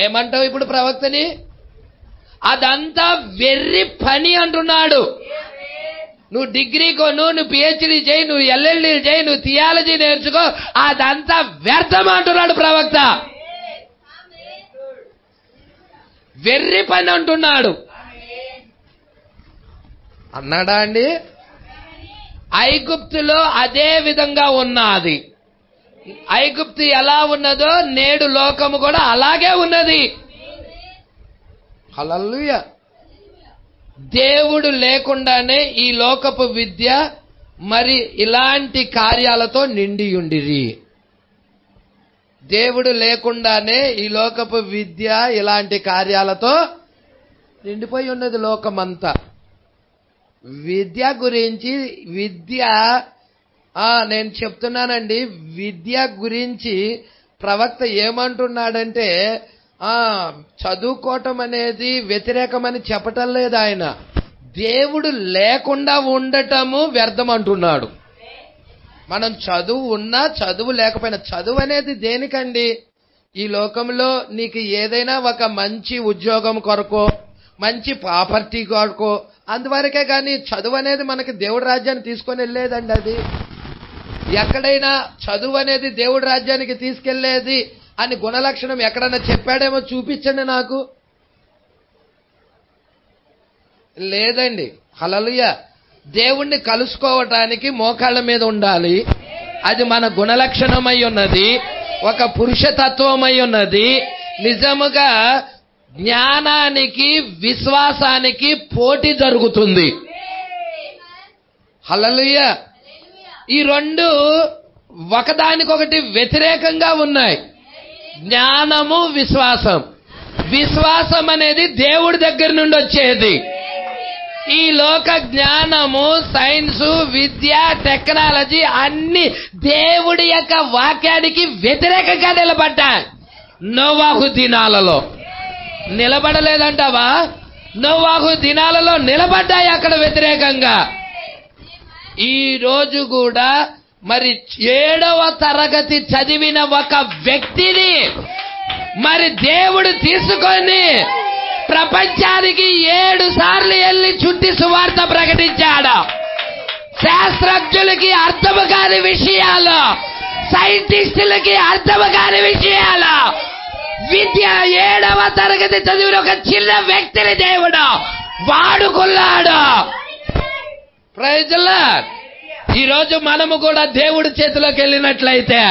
ఏమంటావు ఇప్పుడు ప్రవక్తని? అదంతా వెర్రి పని అంటున్నాడు. నువ్వు డిగ్రీ కొను, నువ్వు పిహెచ్డీ చేయి, నువ్వు ఎల్ఎల్డీ చేయి, నువ్వు థియాలజీ నేర్చుకో, అదంతా వ్యర్థం అంటున్నాడు ప్రవక్త. వెర్రి పని అంటున్నాడు. అన్నాడా అండి? ఐగుప్తులో అదే విధంగా ఉన్నది. ఐగుప్తు ఎలా ఉన్నదో నేడు లోకము కూడా అలాగే ఉన్నది. హల్లెలూయా. దేవుడు లేకుండానే ఈ లోకపు విద్య మరి ఇలాంటి కార్యాలతో నిండి ఉండిరి. దేవుడు లేకుండానే ఈ లోకపు విద్య ఇలాంటి కార్యాలతో నిండిపోయి ఉన్నది లోకమంతా. విద్య గురించి నేను చెప్తున్నానండి. విద్య గురించి ప్రవక్త ఏమంటున్నాడంటే చదువుకోవటం అనేది వ్యతిరేకమని చెప్పటం లేదు ఆయన. దేవుడు లేకుండా ఉండటము వ్యర్థం అంటున్నాడు. మనం చదువు ఉన్నా చదువు లేకపోయినా, చదువు అనేది దేనికండి? ఈ లోకంలో నీకు ఏదైనా ఒక మంచి ఉద్యోగం కొరకో, మంచి ప్రాపర్టీ కొరకో, అందువరకే కానీ చదువు అనేది మనకి దేవుడి రాజ్యాన్ని తీసుకొని వెళ్ళేదండి. అది ఎక్కడైనా చదువు అనేది దేవుడి రాజ్యానికి తీసుకెళ్లేది అని గుణలక్షణం ఎక్కడైనా చెప్పాడేమో చూపించండి నాకు. లేదండి. హల్లెలూయా. దేవుణ్ణి కలుసుకోవటానికి మోకాళ్ళ మీద ఉండాలి. అది మన గుణలక్షణమై ఉన్నది, ఒక పురుషతత్వమై ఉన్నది. నిజముగా జ్ఞానానికి విశ్వాసానికి పోటీ జరుగుతుంది. హల్లెలూయా. ఈ రెండు ఒకదానికొకటి వ్యతిరేకంగా ఉన్నాయి. జ్ఞానము, విశ్వాసం. విశ్వాసం అనేది దేవుడి దగ్గర నుండి వచ్చేది. ఈ లోక జ్ఞానము, సైన్స్, విద్య, టెక్నాలజీ అన్ని దేవుడి యొక్క వాక్యానికి వ్యతిరేకంగా నిలబడ్డాయి. నోవాహు దినాలలో నిలబడలేదంటావా? నోవాహు దినాలలో నిలబడ్డాయి అక్కడ వ్యతిరేకంగా. ఈ రోజు కూడా మరి 7వ తరగతి చదివిన ఒక వ్యక్తిని మరి దేవుడు తీసుకొని ప్రపంచానికి 7 సార్లు వెళ్లి చుట్టి సువార్త ప్రకటించాడు. శాస్త్రజ్ఞులకి అర్థము కాని విషయాలు, సైంటిస్టులకి అర్థము కాని విషయాలు, విద్య 7వ తరగతి చదివిన ఒక చిన్న వ్యక్తిని దేవుడు వాడుకున్నాడు. Praise the lord. ఈ రోజు మనము కూడా దేవుడి చేతిలోకి వెళ్ళినట్లయితే,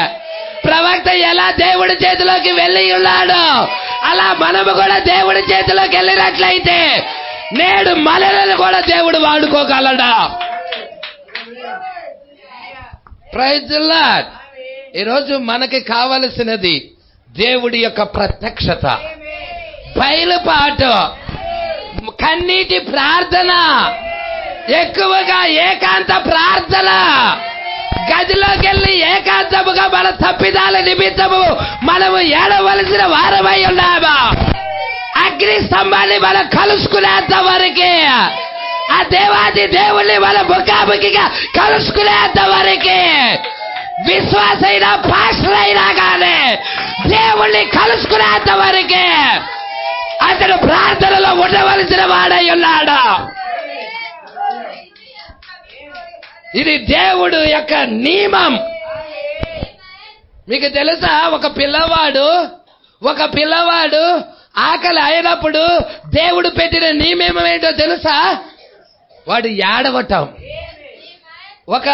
ప్రవక్త ఎలా దేవుడి చేతిలోకి వెళ్ళి ఉన్నాడు అలా మనము కూడా దేవుడి చేతిలోకి వెళ్ళినట్లయితే నేడు మనలను కూడా దేవుడు వాడుకోగలడు. Praise the lord. ఈరోజు మనకి కావలసినది దేవుడి యొక్క ప్రత్యక్షత, బయలుపాటు, కన్నీటి ప్రార్థన, ఎక్కువగా ఏకాంత ప్రార్థన. గదిలోకి వెళ్ళి ఏకాంతముగా మన తప్పిదాల నిమిత్తము మనము ఏడవలసిన వారమై ఉన్నాము. అగ్ని స్తంభాన్ని మనం కలుసుకునేంత వరకే, ఆ దేవాది దేవుణ్ణి మన ముఖాముఖిగా కలుసుకునేంత వరకే, విశ్వాసైనా పాస్టర్ అయినా కానీ దేవుణ్ణి కలుసుకునేంత వరకే అతడు ప్రార్థనలో ఉండవలసిన వాడై ఉన్నాడు. ఇది దేవుడు యొక్క నియమం. మీకు తెలుసా, ఒక పిల్లవాడు ఆకలి అయినప్పుడు దేవుడు పెట్టిన నియమం ఏంటో తెలుసా? వాడు ఏడవటం. ఒక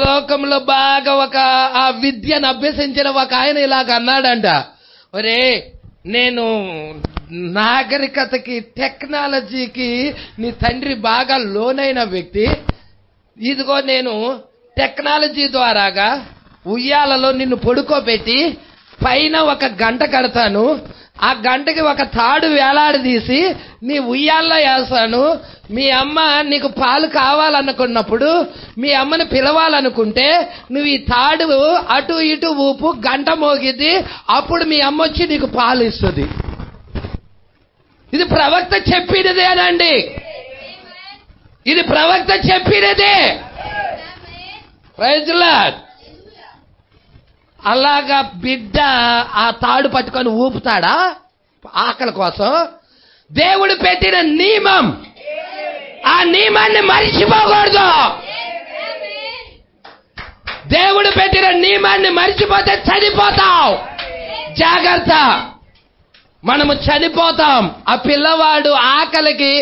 లోకంలో బాగా ఆ విద్యను అభ్యసించిన ఒక ఆయన ఇలాగ అన్నాడంట, ఒరే నేను నాగరికతకి, టెక్నాలజీకి నీ తండ్రి బాగా లోనైన వ్యక్తి, ఇదిగో నేను టెక్నాలజీ ద్వారాగా ఉయ్యాలలో నిన్ను పడుకోబెట్టి పైన ఒక గంట కడతాను, ఆ గంటకి ఒక తాడు వేలాడదీసి నీ ఉయ్యాల్లో వేస్తాను. మీ అమ్మ నీకు పాలు కావాలనుకున్నప్పుడు, మీ అమ్మని పిలవాలనుకుంటే నువ్వు ఈ తాడు అటు ఇటు ఊపు, గంట మోగిద్ది, అప్పుడు మీ అమ్మ వచ్చి నీకు పాలు ఇస్తుంది. ఇది ప్రవక్త చెప్పినదేనండి. ఇది ప్రవక్త చెప్పినదే. Praise the lord. అలాగా బిడ్డ ఆ తాడు పట్టుకొని ఊపుతాడా ఆకలి కోసం? దేవుడు పెట్టిన నియమం, ఆ నియమాన్ని మరిచిపోకూడదు. దేవుడు పెట్టిన నియమాన్ని మరిచిపోతే చనిపోతావు. జాగ్రత్త, మనము చనిపోతాం. ఆ పిల్లవాడు ఆకలికి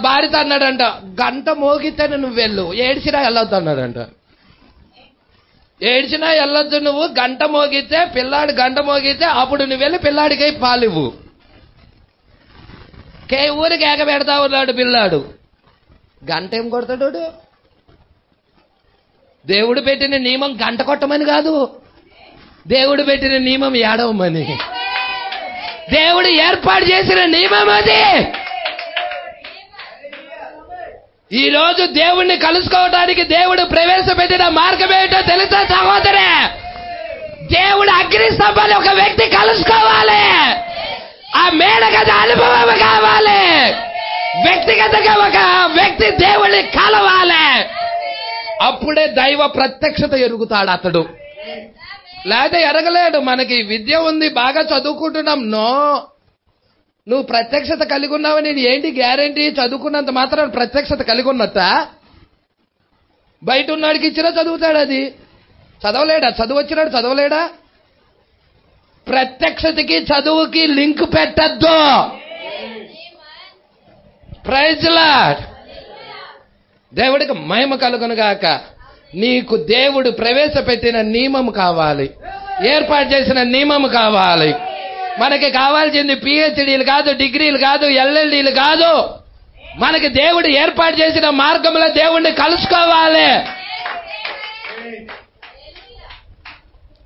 భార్యతో అన్నాడంట, గంట మోగితే నువ్వు వెళ్ళు, ఏడ్చినా వెళ్ళొద్దు అన్నాడంట. ఏడ్చినా వెళ్ళొద్దు నువ్వు, గంట మోగితే పిల్లాడు గంట మోగితే అప్పుడు నువ్వు వెళ్ళి పిల్లాడికి పాలివ్వు. ఊరికి ఏక పెడతా ఉన్నాడు పిల్లాడు. గంట ఏం కొడతాడు? దేవుడు పెట్టిన నియమం గంట కొట్టమని కాదు, దేవుడు పెట్టిన నియమం ఏడవమని. దేవుడు ఏర్పాటు చేసిన నియమం అది. ఈ రోజు దేవుణ్ణి కలుసుకోవడానికి దేవుడు ప్రవేశపెట్టిన మార్గం ఏంటో తెలుసా సహోదరే? దేవుడు అగ్ని స్తంభాన్ని ఒక వ్యక్తి కలుసుకోవాలి. ఆ మేడగద అనుభవం కావాలి. వ్యక్తిగతంగా ఒక వ్యక్తి దేవుణ్ణి కలవాలి. అప్పుడే దైవ ప్రత్యక్షత ఎరుగుతాడు అతడు. లేకపోతే ఎరగలేడు. మనకి విద్య ఉంది, బాగా చదువుకుంటున్నాం. నో, నువ్వు ప్రత్యక్షత కలిగి ఉన్నావు. నేను ఏంటి గ్యారంటీ? చదువుకున్నంత మాత్రం ప్రత్యక్షత కలిగి ఉన్నట్ట? బయట ఉన్నాడికి ఇచ్చినా చదువుతాడు. అది చదవలేడా? చదువు వచ్చినాడు చదవలేడా? ప్రత్యక్షతకి చదువుకి లింక్ పెట్టద్దు. Praise lord. దేవుడికి మహిమ కలుగునుగాక. నీకు దేవుడు ప్రవేశపెట్టిన నియమం కావాలి, ఏర్పాటు చేసిన నియమం కావాలి. మనకి కావాల్సింది పిహెచ్డీలు కాదు, డిగ్రీలు కాదు, ఎల్ఎల్డీలు కాదు. మనకి దేవుడు ఏర్పాటు చేసిన మార్గంలో దేవుణ్ణి కలుసుకోవాలి.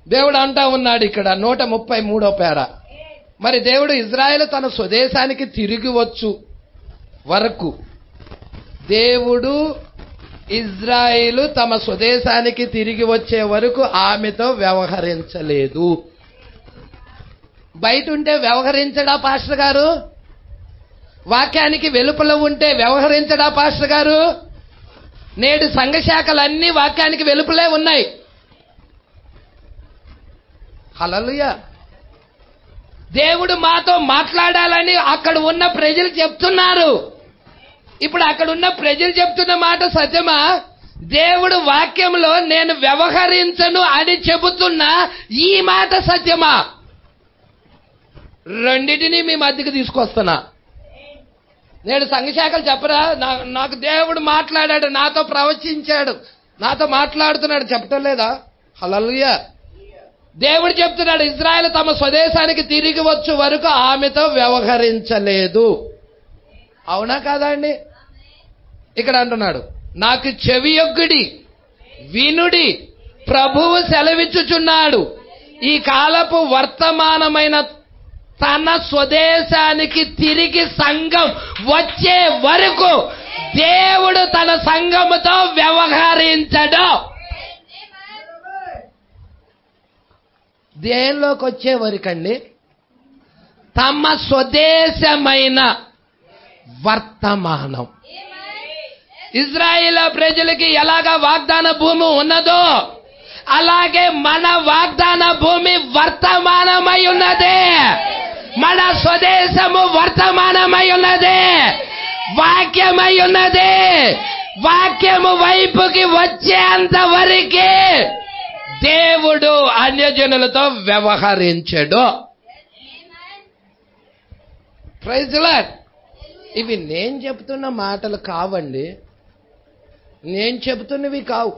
దేవుడు అంటా ఉన్నాడు ఇక్కడ 133వ పేర, మరి దేవుడు ఇజ్రాయేలు తన స్వదేశానికి తిరిగి వచ్చు వరకు, దేవుడు ఇజ్రాయేలు తమ స్వదేశానికి తిరిగి వచ్చే వరకు ఆమెతో వ్యవహరించలేదు. బయట ఉంటే వ్యవహరించడా పాస్టర్ గారు? వాక్యానికి వెలుపల ఉంటే వ్యవహరించడా పాస్టర్ గారు? నేడు సంఘ శాఖలన్నీ వాక్యానికి వెలుపలే ఉన్నాయి. హల్లెలూయా. దేవుడు మాతో మాట్లాడాలని అక్కడ ఉన్న ప్రజలు చెప్తున్నారు. ఇప్పుడు అక్కడ ఉన్న ప్రజలు చెప్తున్న మాట సత్యమా? దేవుడు వాక్యంలో నేను వ్యవహరించను అని చెబుతున్నా ఈ మాట సత్యమా? రెండింటినీ మీ మధ్యకి తీసుకొస్తున్నా. నేడు సంఘశాఖలు చెప్పరా, నాకు దేవుడు మాట్లాడాడు, నాతో ప్రవచించాడు, నాతో మాట్లాడుతున్నాడు చెప్పటం లేదా? హల్లెలూయా. దేవుడు చెప్తున్నాడు ఇజ్రాయేలు తమ స్వదేశానికి తిరిగి వచ్చు వరకు ఆమెతో వ్యవహరించలేదు. అవునా కాదా అండి? ఇక్కడ అంటున్నాడు, నాకు చెవియొగ్గుడి వినుడి, ప్రభువు సెలవిచ్చుచున్నాడు, ఈ కాలపు వర్తమానమైన తన స్వదేశానికి తిరిగి సంఘం వచ్చే వరకు దేవుడు తన సంఘముతో వ్యవహరించడు. దేనిలోకి వచ్చే వరకండి? తమ స్వదేశమైన వర్తమానం. ఇజ్రాయేల్ ప్రజలకి ఎలాగా వాగ్దాన భూమి ఉన్నదో అలాగే మన వాగ్దాన భూమి వర్తమానమై ఉన్నది. మన స్వదేశము వర్తమానమై ఉన్నది, వాక్యమై ఉన్నది. వాక్యము వైపుకి వచ్చేంత వరకే దేవుడు అన్యజనులతో వ్యవహరించడు. Praise lord. ఇవి నేను చెప్తున్న మాటలు కావండి, నేను చెబుతున్నవి కావు.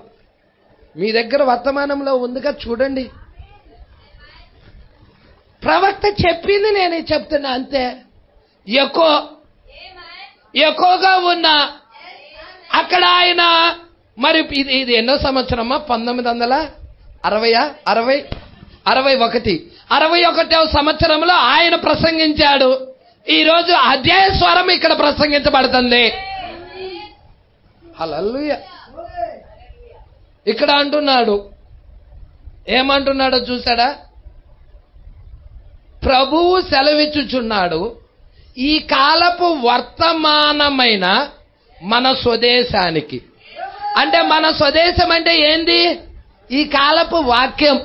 మీ దగ్గర వర్తమానంలో ఉందిగా చూడండి. ప్రవక్త చెప్పింది నేను చెప్తున్నా అంతే. ఎక్కువగా ఉన్న అక్కడ ఆయన మరి ఇది ఎన్నో సంవత్సరమా? 1961వ సంవత్సరంలో ఆయన ప్రసంగించాడు. ఈ రోజు అదే స్వరం ఇక్కడ ప్రసంగించబడుతుంది. హల్లెలూయా. ఇక్కడ అంటున్నాడు, ఏమంటున్నాడో చూసాడా? ప్రభువు సెలవిచ్చుచున్నాడు, ఈ కాలపు వర్తమానమైన మన స్వదేశానికి. అంటే మన స్వదేశం అంటే ఏంది? ఈ కాలపు వాక్యం.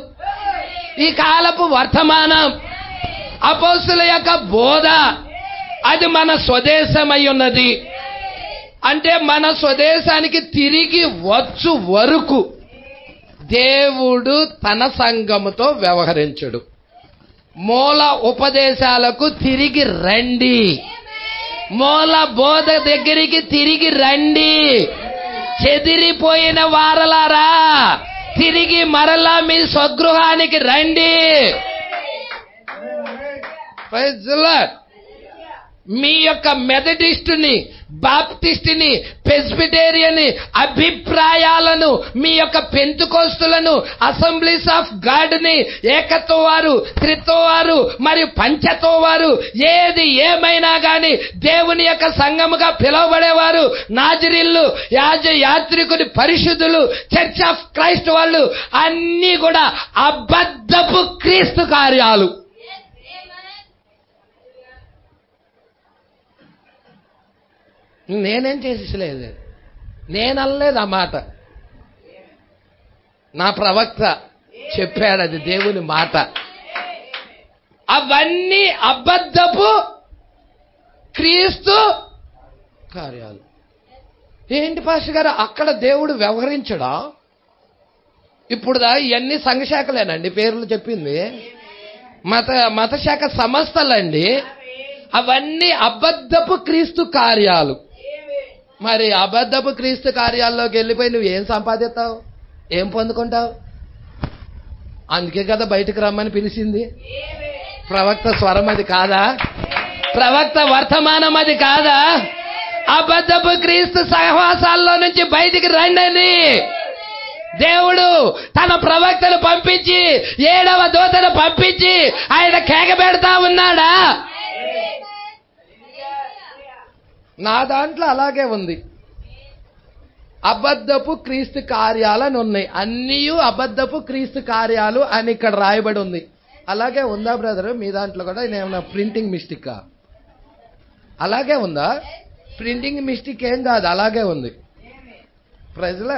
ఈ కాలపు వర్తమానం, అపోస్తుల యొక్క బోధ, అది మన స్వదేశమై ఉన్నది. అంటే మన స్వదేశానికి తిరిగి వచ్చు వరకు దేవుడు తన సంఘముతో వ్యవహరించడు. మూల ఉపదేశాలకు తిరిగి రండి, మూల బోధ దగ్గరికి తిరిగి రండి. చెదిరిపోయిన వారలారా, తిరిగి మరలా మీ స్వగృహానికి రండి. Praise the lord. మీ యొక్క మెథడిస్టుని, బాప్టిస్టుని, ప్రెస్బిటేరియన్ అభిప్రాయాలను, మీ యొక్క పెంతుకోస్తులను, అసెంబ్లీస్ ఆఫ్ గాడ్ ని, ఏకత్వవారు, త్రిత్వవారు మరియు పంచత్వవారు, ఏది ఏమైనా గాని దేవుని యొక్క సంఘముగా పిలువబడేవారు, నాజరీన్లు, యాత్రికుని, పరిశుద్ధులు, చర్చ్ ఆఫ్ క్రైస్ట్ వాళ్ళు అన్నీ కూడా అబద్ధపు క్రీస్తు కార్యాలు. నేనేం చేసేసలేదు, నేననలేదు ఆ మాట, నా ప్రవక్త చెప్పాడు, అది దేవుని మాట. అవన్నీ అబద్ధపు క్రీస్తు కార్యాలు. ఏంటి పాస్టర్ గారు, అక్కడ దేవుడు వ్యవహరించడా? ఇప్పుడు ఇవన్నీ సంఘశాఖలేనండి, పేర్లు చెప్పింది మత శాఖ సంస్థలండి. అవన్నీ అబద్ధపు క్రీస్తు కార్యాలు. మరి అబద్ధపు క్రీస్తు కార్యాల్లోకి వెళ్ళిపోయి నువ్వు ఏం సంపాదిస్తావు, ఏం పొందుకుంటావు? అందుకే కదా బయటకు రమ్మని పిలిచింది. ప్రవక్త స్వరం అది కాదా? ప్రవక్త వర్తమానం అది కాదా? అబద్ధపు క్రీస్తు సహవాసాల్లో నుంచి బయటికి రండి. దేవుడు తన ప్రవక్తను పంపించి, 7వ దూతను పంపించి ఆయన కేక పెడతా ఉన్నాడా? నా దాంట్లో అలాగే ఉంది. అబద్ధపు క్రీస్తు కార్యాలని ఉన్నాయి, అన్నీ అబద్ధపు క్రీస్తు కార్యాలు అని ఇక్కడ రాయబడి ఉంది. అలాగే ఉందా బ్రదర్? మీ దాంట్లో కూడా ఏమన్నా ప్రింటింగ్ మిస్టేకా? అలాగే ఉందా? ప్రింటింగ్ మిస్టేక్ ఏం కాదు, అలాగే ఉంది. ప్రజల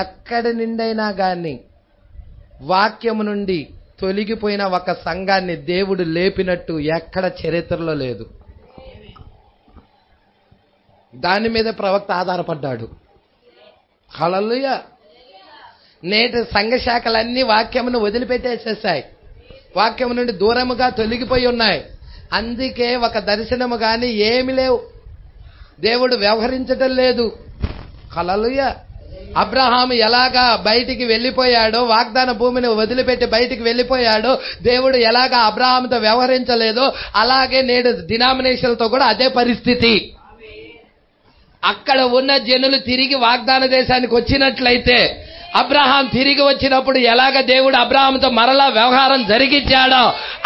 ఎక్కడి నుండైనా గాని వాక్యము నుండి తొలగిపోయిన ఒక సంఘాన్ని దేవుడు లేపినట్టు ఎక్కడ చరిత్రలో లేదు. దాని మీద ప్రవక్త ఆధారపడ్డాడు. హల్లెలూయా. నేటి సంఘ శాఖలన్నీ వాక్యమును వదిలిపెట్టేసేసాయి, వాక్యము నుండి దూరముగా తొలగిపోయి ఉన్నాయి. అందుకే ఒక దర్శనము గాని ఏమి లేవు, దేవుడు వ్యవహరించటం లేదు. హల్లెలూయా. అబ్రహాము ఎలాగా బయటికి వెళ్ళిపోయాడో, వాగ్దాన భూమిని వదిలిపెట్టి బయటికి వెళ్ళిపోయాడో, దేవుడు ఎలాగా అబ్రహాముతో వ్యవహరించలేదో అలాగే నేడు డినామినేషన్లతో కూడా అదే పరిస్థితి. అక్కడ ఉన్న జనులు తిరిగి వాగ్దాన దేశానికి వచ్చినట్లయితే, అబ్రహాం తిరిగి వచ్చినప్పుడు ఎలాగ దేవుడు అబ్రహాముతో మరలా వ్యవహారం జరిగించాడో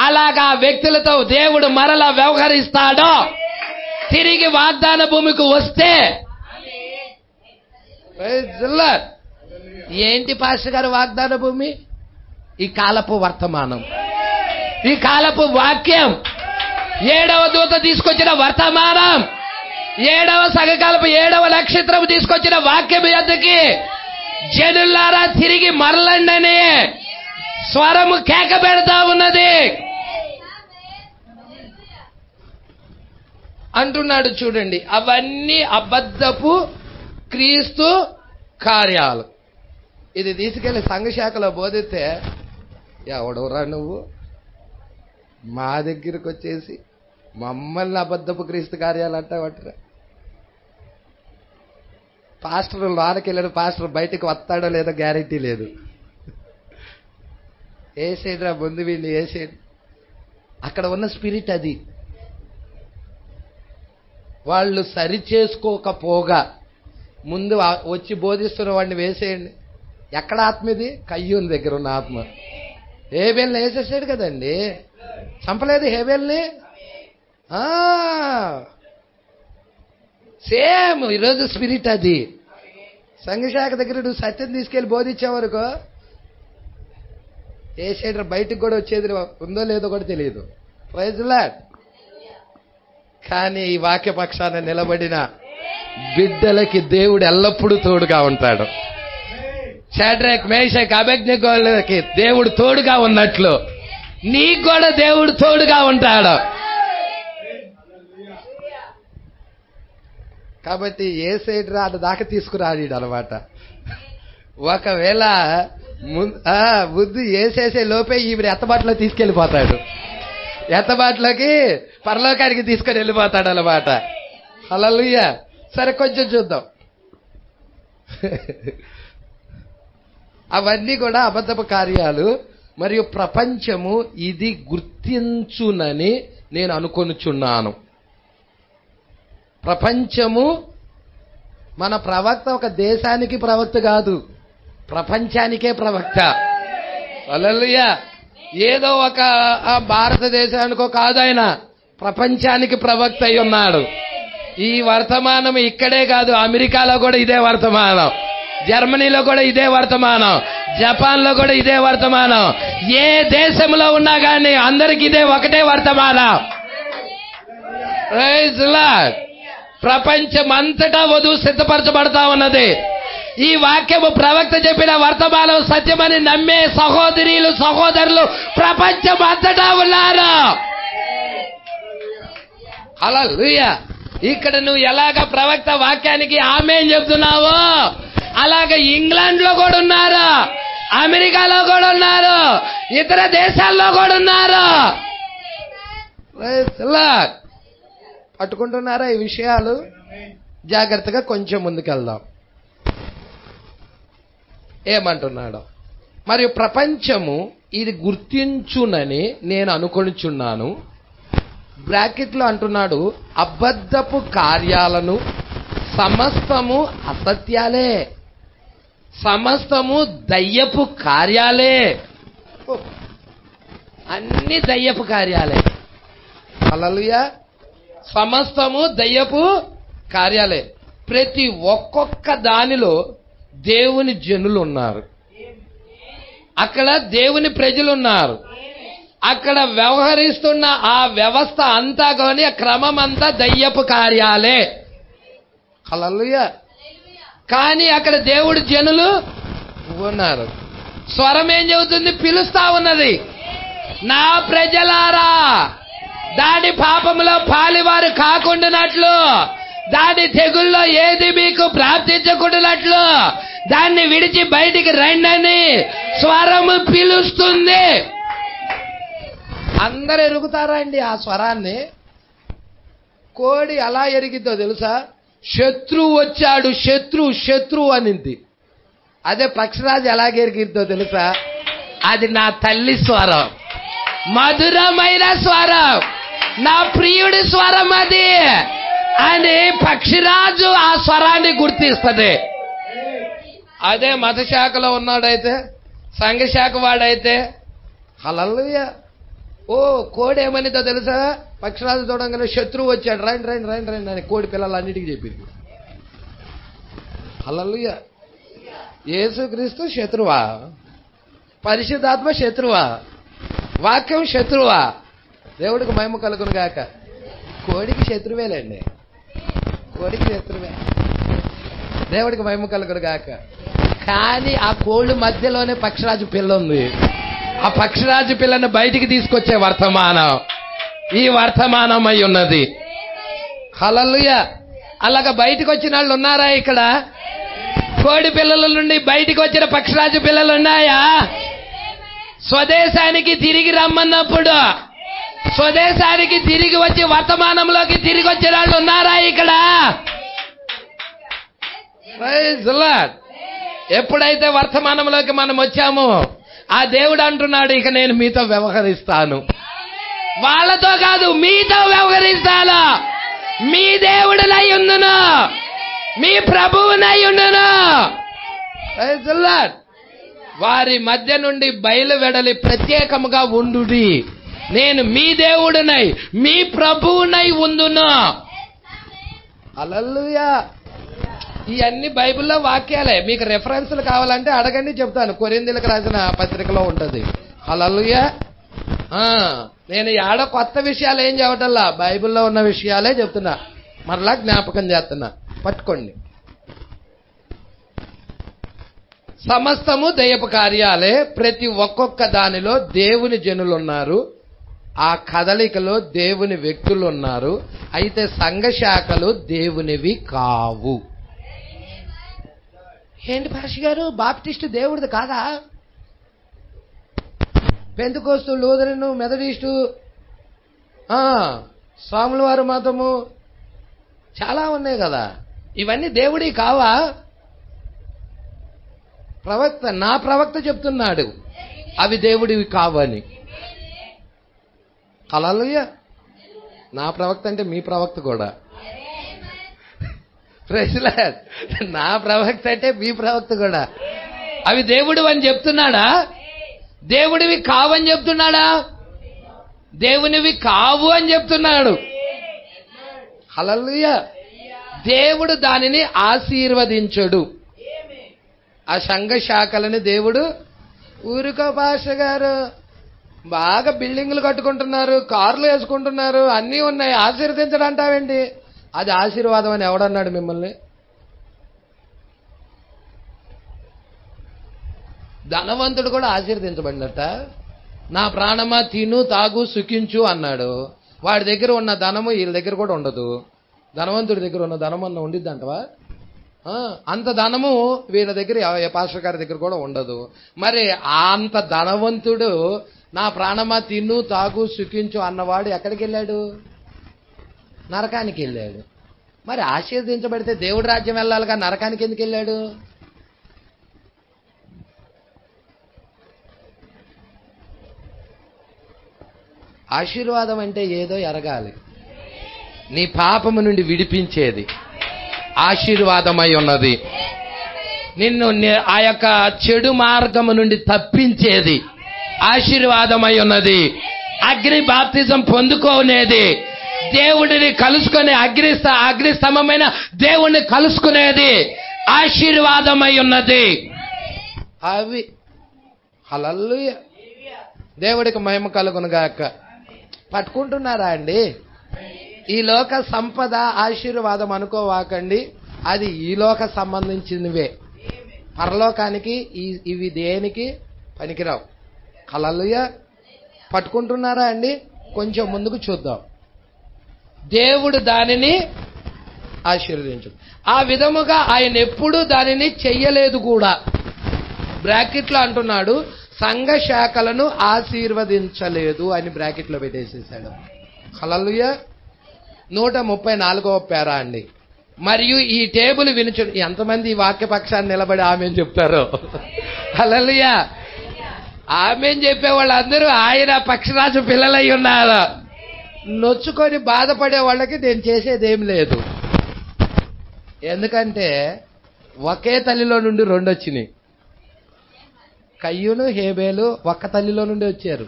అలాగా వ్యక్తులతో దేవుడు మరలా వ్యవహరిస్తాడో. తిరిగి వాగ్దాన భూమికి వస్తే ఏంటి పాస్టర్ గారు వాగ్దాన భూమి? ఈ కాలపు వర్తమానం, ఈ కాలపు వాక్యం, 7వ దూత తీసుకొచ్చిన వర్తమానం, 7వ సగకాలపు 7వ నక్షత్రం తీసుకొచ్చిన వాక్యం ఎద్దకి జనులారా తిరిగి మరలండని స్వరము కేక పెడతా ఉన్నది అంటున్నాడు. చూడండి, అవన్నీ అబద్ధపు క్రీస్తు కార్యాలు. ఇది తీసుకెళ్లి సంఘశాఖలో బోధిస్తే, ఎవడోరా నువ్వు మా దగ్గరికి వచ్చేసి మమ్మల్ని అబద్ధపు క్రీస్తు కార్యాలు అంటావట్రా? పాస్టర్ లోనకి వెళ్ళాడు, పాస్టర్ బయటకు వస్తాడో లేదో గ్యారెంటీ లేదు. ఏ సైడ్ రా ముందు వీడిని, ఏ సైడ్? అక్కడ ఉన్న స్పిరిట్ అది. వాళ్ళు సరి చేసుకోకపోగా ముందు వచ్చి బోధిస్తున్న వాడిని వేసేయండి. ఎక్కడ ఆత్మ ఇది? కయ్యూని దగ్గర ఉన్న ఆత్మ. హేబేల్ని వేసేసాడు కదండి, చంపలేదు హేబేల్ని. సేమ్ ఈరోజు స్పిరిట్ అది. సంఘశాఖ దగ్గర నువ్వు సత్యం తీసుకెళ్లి బోధించే వరకు ఏ సైడ్ బయటకు కూడా వచ్చేది ఉందో లేదో కూడా తెలియదు. Praise the lord. కానీ ఈ వాక్య పక్షాన నిలబడిన బిడ్డలకి దేవుడు ఎల్లప్పుడూ తోడుగా ఉంటాడు. షడ్రక్ మేషక్ అబేద్నెగోలకి దేవుడు తోడుగా ఉన్నట్లు నీకు కూడా దేవుడు తోడుగా ఉంటాడు. కాబట్టి ఏ సైడ్ రాడు దాకా తీసుకురాడు అనమాట. ఒకవేళ బుద్ధి వేసేసే లోపే ఈవిడ ఎత్తబాటులో తీసుకెళ్లిపోతాడు. ఎత్తబాటులోకి పరలోకానికి తీసుకొని వెళ్ళిపోతాడు అనమాట. హల్లెలూయా. సరే కొంచెం చూద్దాం. అవన్నీ కూడా అబద్ధపు కార్యాలు మరియు ప్రపంచము ఇది గుర్తించునని నేను అనుకొనుచున్నాను. ప్రపంచము మన ప్రవక్త ఒక దేశానికి ప్రవక్త కాదు, ప్రపంచానికే ప్రవక్త. హల్లెలూయా. ఏదో ఒక భారతదేశానికో కాదు, ఆయన ప్రపంచానికి ప్రవక్త అయి ఉన్నాడు. ఈ వర్తమానం ఇక్కడే కాదు, అమెరికాలో కూడా ఇదే వర్తమానం, జర్మనీలో కూడా ఇదే వర్తమానం, జపాన్ లో కూడా ఇదే వర్తమానం. ఏ దేశంలో ఉన్నా కానీ అందరికి ఇదే ఒకటే వర్తమానం. Praise lord. ప్రపంచం అంతటా వధువు సిద్ధపరచబడతా ఉన్నది. ఈ వాక్యము ప్రవక్త చెప్పిన వర్తమానం సత్యమని నమ్మే సహోదరీలు సహోదరులు ప్రపంచం అంతటా ఉన్నారు. హల్లెలూయా. ఇక్కడ నువ్వు ఎలాగ ప్రవక్త వాక్యానికి ఆమేన్ చెప్తున్నావో అలాగే ఇంగ్లాండ్ లో కూడా ఉన్నారు, అమెరికాలో కూడా ఉన్నారు, ఇతర దేశాల్లో కూడా ఉన్నారు. పట్టుకుంటున్నారా ఈ విషయాలు? జాగ్రత్తగా కొంచెం ముందుకెళ్దాం. ఏమంటున్నాడు? మరియు ప్రపంచము ఇది గుర్తించునని నేను అనుకొనుచున్నాను. బ్రాకెట్లో అంటున్నాడు, అబద్ధపు కార్యాలను, సమస్తము అసత్యాలే, సమస్తము దయ్యపు కార్యాలే, అన్ని దయ్యపు కార్యాలే. హల్లెలూయా. సమస్తము దయ్యపు కార్యాలే. ప్రతి ఒక్కొక్క దానిలో దేవుని జనులు ఉన్నారు, అక్కడ దేవుని ప్రజలు ఉన్నారు, అక్కడ వ్యవహరిస్తున్న ఆ వ్యవస్థ అంతా కానీ ఆ క్రమం అంతా దయ్యపు కార్యాలే. హల్లెలూయా. కానీ అక్కడ దేవుడి జనులు ఉన్నారు. స్వరం ఏం చెబుతుంది? పిలుస్తా ఉన్నది, నా ప్రజలారా దాని పాపములో పాలివారు కాకుండానట్లు, దాని తెగుల్లో ఏది మీకు ప్రాప్తించకుండానట్లు దాన్ని విడిచి బయటికి రండని స్వరము పిలుస్తుంది. అందరు ఎరుగుతారా అండి ఆ స్వరాన్ని? కోడి ఎలా ఎరిగిద్దో తెలుసా? శత్రువు వచ్చాడు, శత్రువు అనింది. అదే పక్షిరాజు ఎలాగెరిగిద్దో తెలుసా? అది నా తల్లి స్వరం, మధురమైన స్వరం, నా ప్రియుడి స్వరం అది అని పక్షిరాజు ఆ స్వరాన్ని గుర్తిస్తుంది. అదే మత శాఖలో ఉన్నాడైతే, సంఘ శాఖ వాడైతే హల్లెలూయా. ఓ కోడి ఏమనిదో తెలుసా? పక్షిరాజు చూడంగానే శత్రువు వచ్చాడు, రండి రండి రండి రండి అని కోడి పిల్లలన్నిటికీ చెప్పింది. హల్లెలూయా. యేసుక్రీస్తు శత్రువా? పరిశుద్ధాత్మ శత్రువా? వాక్యం శత్రువా? దేవుడికి మహిమ కలుగును గాక. కోడికి శత్రువేలేండి, కోడికి శత్రువే. దేవుడికి మహిమ కలుగును గాక. కానీ ఆ కోళ్ళ మధ్యలోనే పక్షిరాజు పిల్ల ఉంది. ఆ పక్షిరాజు పిల్లని బయటికి తీసుకొచ్చే వర్తమానం ఈ వర్తమానం అయి ఉన్నది. హల్లెలూయా. అలాగా బయటికి వచ్చిన వాళ్ళు ఉన్నారా ఇక్కడ? కోడి పిల్లల నుండి బయటికి వచ్చిన పక్షిరాజు పిల్లలు ఉన్నాయా? స్వదేశానికి తిరిగి రమ్మన్నప్పుడు స్వదేశానికి తిరిగి వచ్చి వర్తమానంలోకి తిరిగి వచ్చిన వాళ్ళు ఉన్నారా ఇక్కడ? Praise lord. ఎప్పుడైతే వర్తమానంలోకి మనం వచ్చామో ఆ దేవుడు అంటున్నాడు, ఇక నేను మీతో వ్యవహరిస్తాను. వాళ్ళతో కాదు, మీతో వ్యవహరిస్తాను. మీ దేవుడునై ఉండును, మీ ప్రభువునై ఉండును. Praise lord. వారి మధ్య నుండి బయలు వెడలి ప్రత్యేకముగా ఉండుడి. నేను మీ దేవుడునై మీ ప్రభువునై ఉండును. హల్లెలూయా. ఇవన్నీ బైబిల్లో వాక్యాలే. మీకు రెఫరెన్స్లు కావాలంటే అడగండి, చెప్తాను. కొరింథీయులకు రాసిన పత్రికలో ఉంటది. హల్లెలూయా. నేను ఏడ కొత్త విషయాలు ఏం చెప్పటల్లా, బైబిల్లో ఉన్న విషయాలే చెప్తున్నా, మరలా జ్ఞాపకం చేస్తున్నా. పట్టుకోండి. సమస్తము దయ్యపు కార్యాలే. ప్రతి ఒక్కొక్క దానిలో దేవుని జనులున్నారు, ఆ కదలికలో దేవుని వ్యక్తులు ఉన్నారు. అయితే సంఘ శాఖలు దేవునివి కావు. ఏంటి పాషి గారు, బాప్టిస్టు దేవుడిది కాదా? పెంతెకోస్తు, లూథరను, మెథడిస్టు, స్వాముల వారి మతము చాలా ఉన్నాయి కదా, ఇవన్నీ దేవుడి కావా? నా ప్రవక్త చెప్తున్నాడు అవి దేవుడివి కావని. హల్లెలూయా. నా ప్రవక్త అంటే మీ ప్రవక్త కూడా. Praise lord. నా ప్రవక్త అంటే మీ ప్రవక్త కూడా. అవి దేవుడు అని చెప్తున్నాడా? దేవుడివి కావని చెప్తున్నాడా? దేవునివి కావు అని చెప్తున్నాడు. హల్లెలూయా. దేవుడు దానిని ఆశీర్వదించడు. ఆ సంఘ శాఖలని దేవుడు ఊరికో భాష గారు బాగా బిల్డింగ్లు కట్టుకుంటున్నారు, కార్లు వేసుకుంటున్నారు, అన్నీ ఉన్నాయి, ఆశీర్వదించడం అంటావేంటి? అది ఆశీర్వాదం అని ఎవడన్నాడు మిమ్మల్ని? ధనవంతుడు కూడా ఆశీర్వదించబడినట్ట. నా ప్రాణమా తిను తాగు సుఖించు అన్నాడు. వాడి దగ్గర ఉన్న ధనము వీళ్ళ దగ్గర కూడా ఉండదు. ధనవంతుడి దగ్గర ఉన్న ధనం అన్న ఉండిద్దంటవా? అంత ధనము వీళ్ళ దగ్గర, పాస్టర్ గారి దగ్గర కూడా ఉండదు. మరి అంత ధనవంతుడు నా ప్రాణమా తిను తాగు సుఖించు అన్నవాడు ఎక్కడికి వెళ్ళాడు? నరకానికి వెళ్ళాడు. మరి ఆశీర్వదించబడితే దేవుడి రాజ్యం వెళ్ళాలిగా, నరకానికి ఎందుకు వెళ్ళాడు? ఆశీర్వాదం అంటే ఏదో ఎరగాలి. నీ పాపము నుండి విడిపించేది ఆశీర్వాదమై ఉన్నది. నిన్ను ఆ యొక్క చెడు మార్గము నుండి తప్పించేది ఆశీర్వాదమై ఉన్నది. అగ్ని బాప్తిజం పొందుకోనేది, దేవుడిని కలుసుకునే అగ్నిస్తంభమైన దేవుణ్ణి కలుసుకునేది ఆశీర్వాదమై ఉన్నది. అవి హల్లెలూయా. దేవుడికి మహిమ కలుగునుగాక. పట్టుకుంటున్నారా అండి? ఈ లోక సంపద ఆశీర్వాదం అనుకోవాకండి, అది ఈ లోక సంబంధించినవే. పరలోకానికి ఇవి దేనికి పనికిరావు. హల్లెలూయా. పట్టుకుంటున్నారా అండి? కొంచెం ముందుకు చూద్దాం. దేవుడు దానిని ఆశీర్వదించు. ఆ విధముగా ఆయన ఎప్పుడూ దానిని చెయ్యలేదు కూడా. బ్రాకెట్లో అంటున్నాడు, సంఘ శాఖలను ఆశీర్వదించలేదు అని బ్రాకెట్లో పెట్టేసేసాడు. హల్లెలూయా. 134వ పేరా అండి. మరియు ఈ టేబుల్ వినుచు. ఎంతమంది ఈ వాక్యపక్షాన్ని నిలబడి ఆమెన్ చెప్తారో? హల్లెలూయా. ఆమెన్ చెప్పే వాళ్ళందరూ ఆయన పక్షరాజు పిల్లలై ఉన్నారు. నొచ్చుకొని బాధపడే వాళ్ళకి నేను చేసేదేం లేదు. ఎందుకంటే ఒకే తల్లిలో నుండి 2 వచ్చినాయి. కయ్యూను హేబేలు ఒక్క తల్లిలో నుండి వచ్చారు.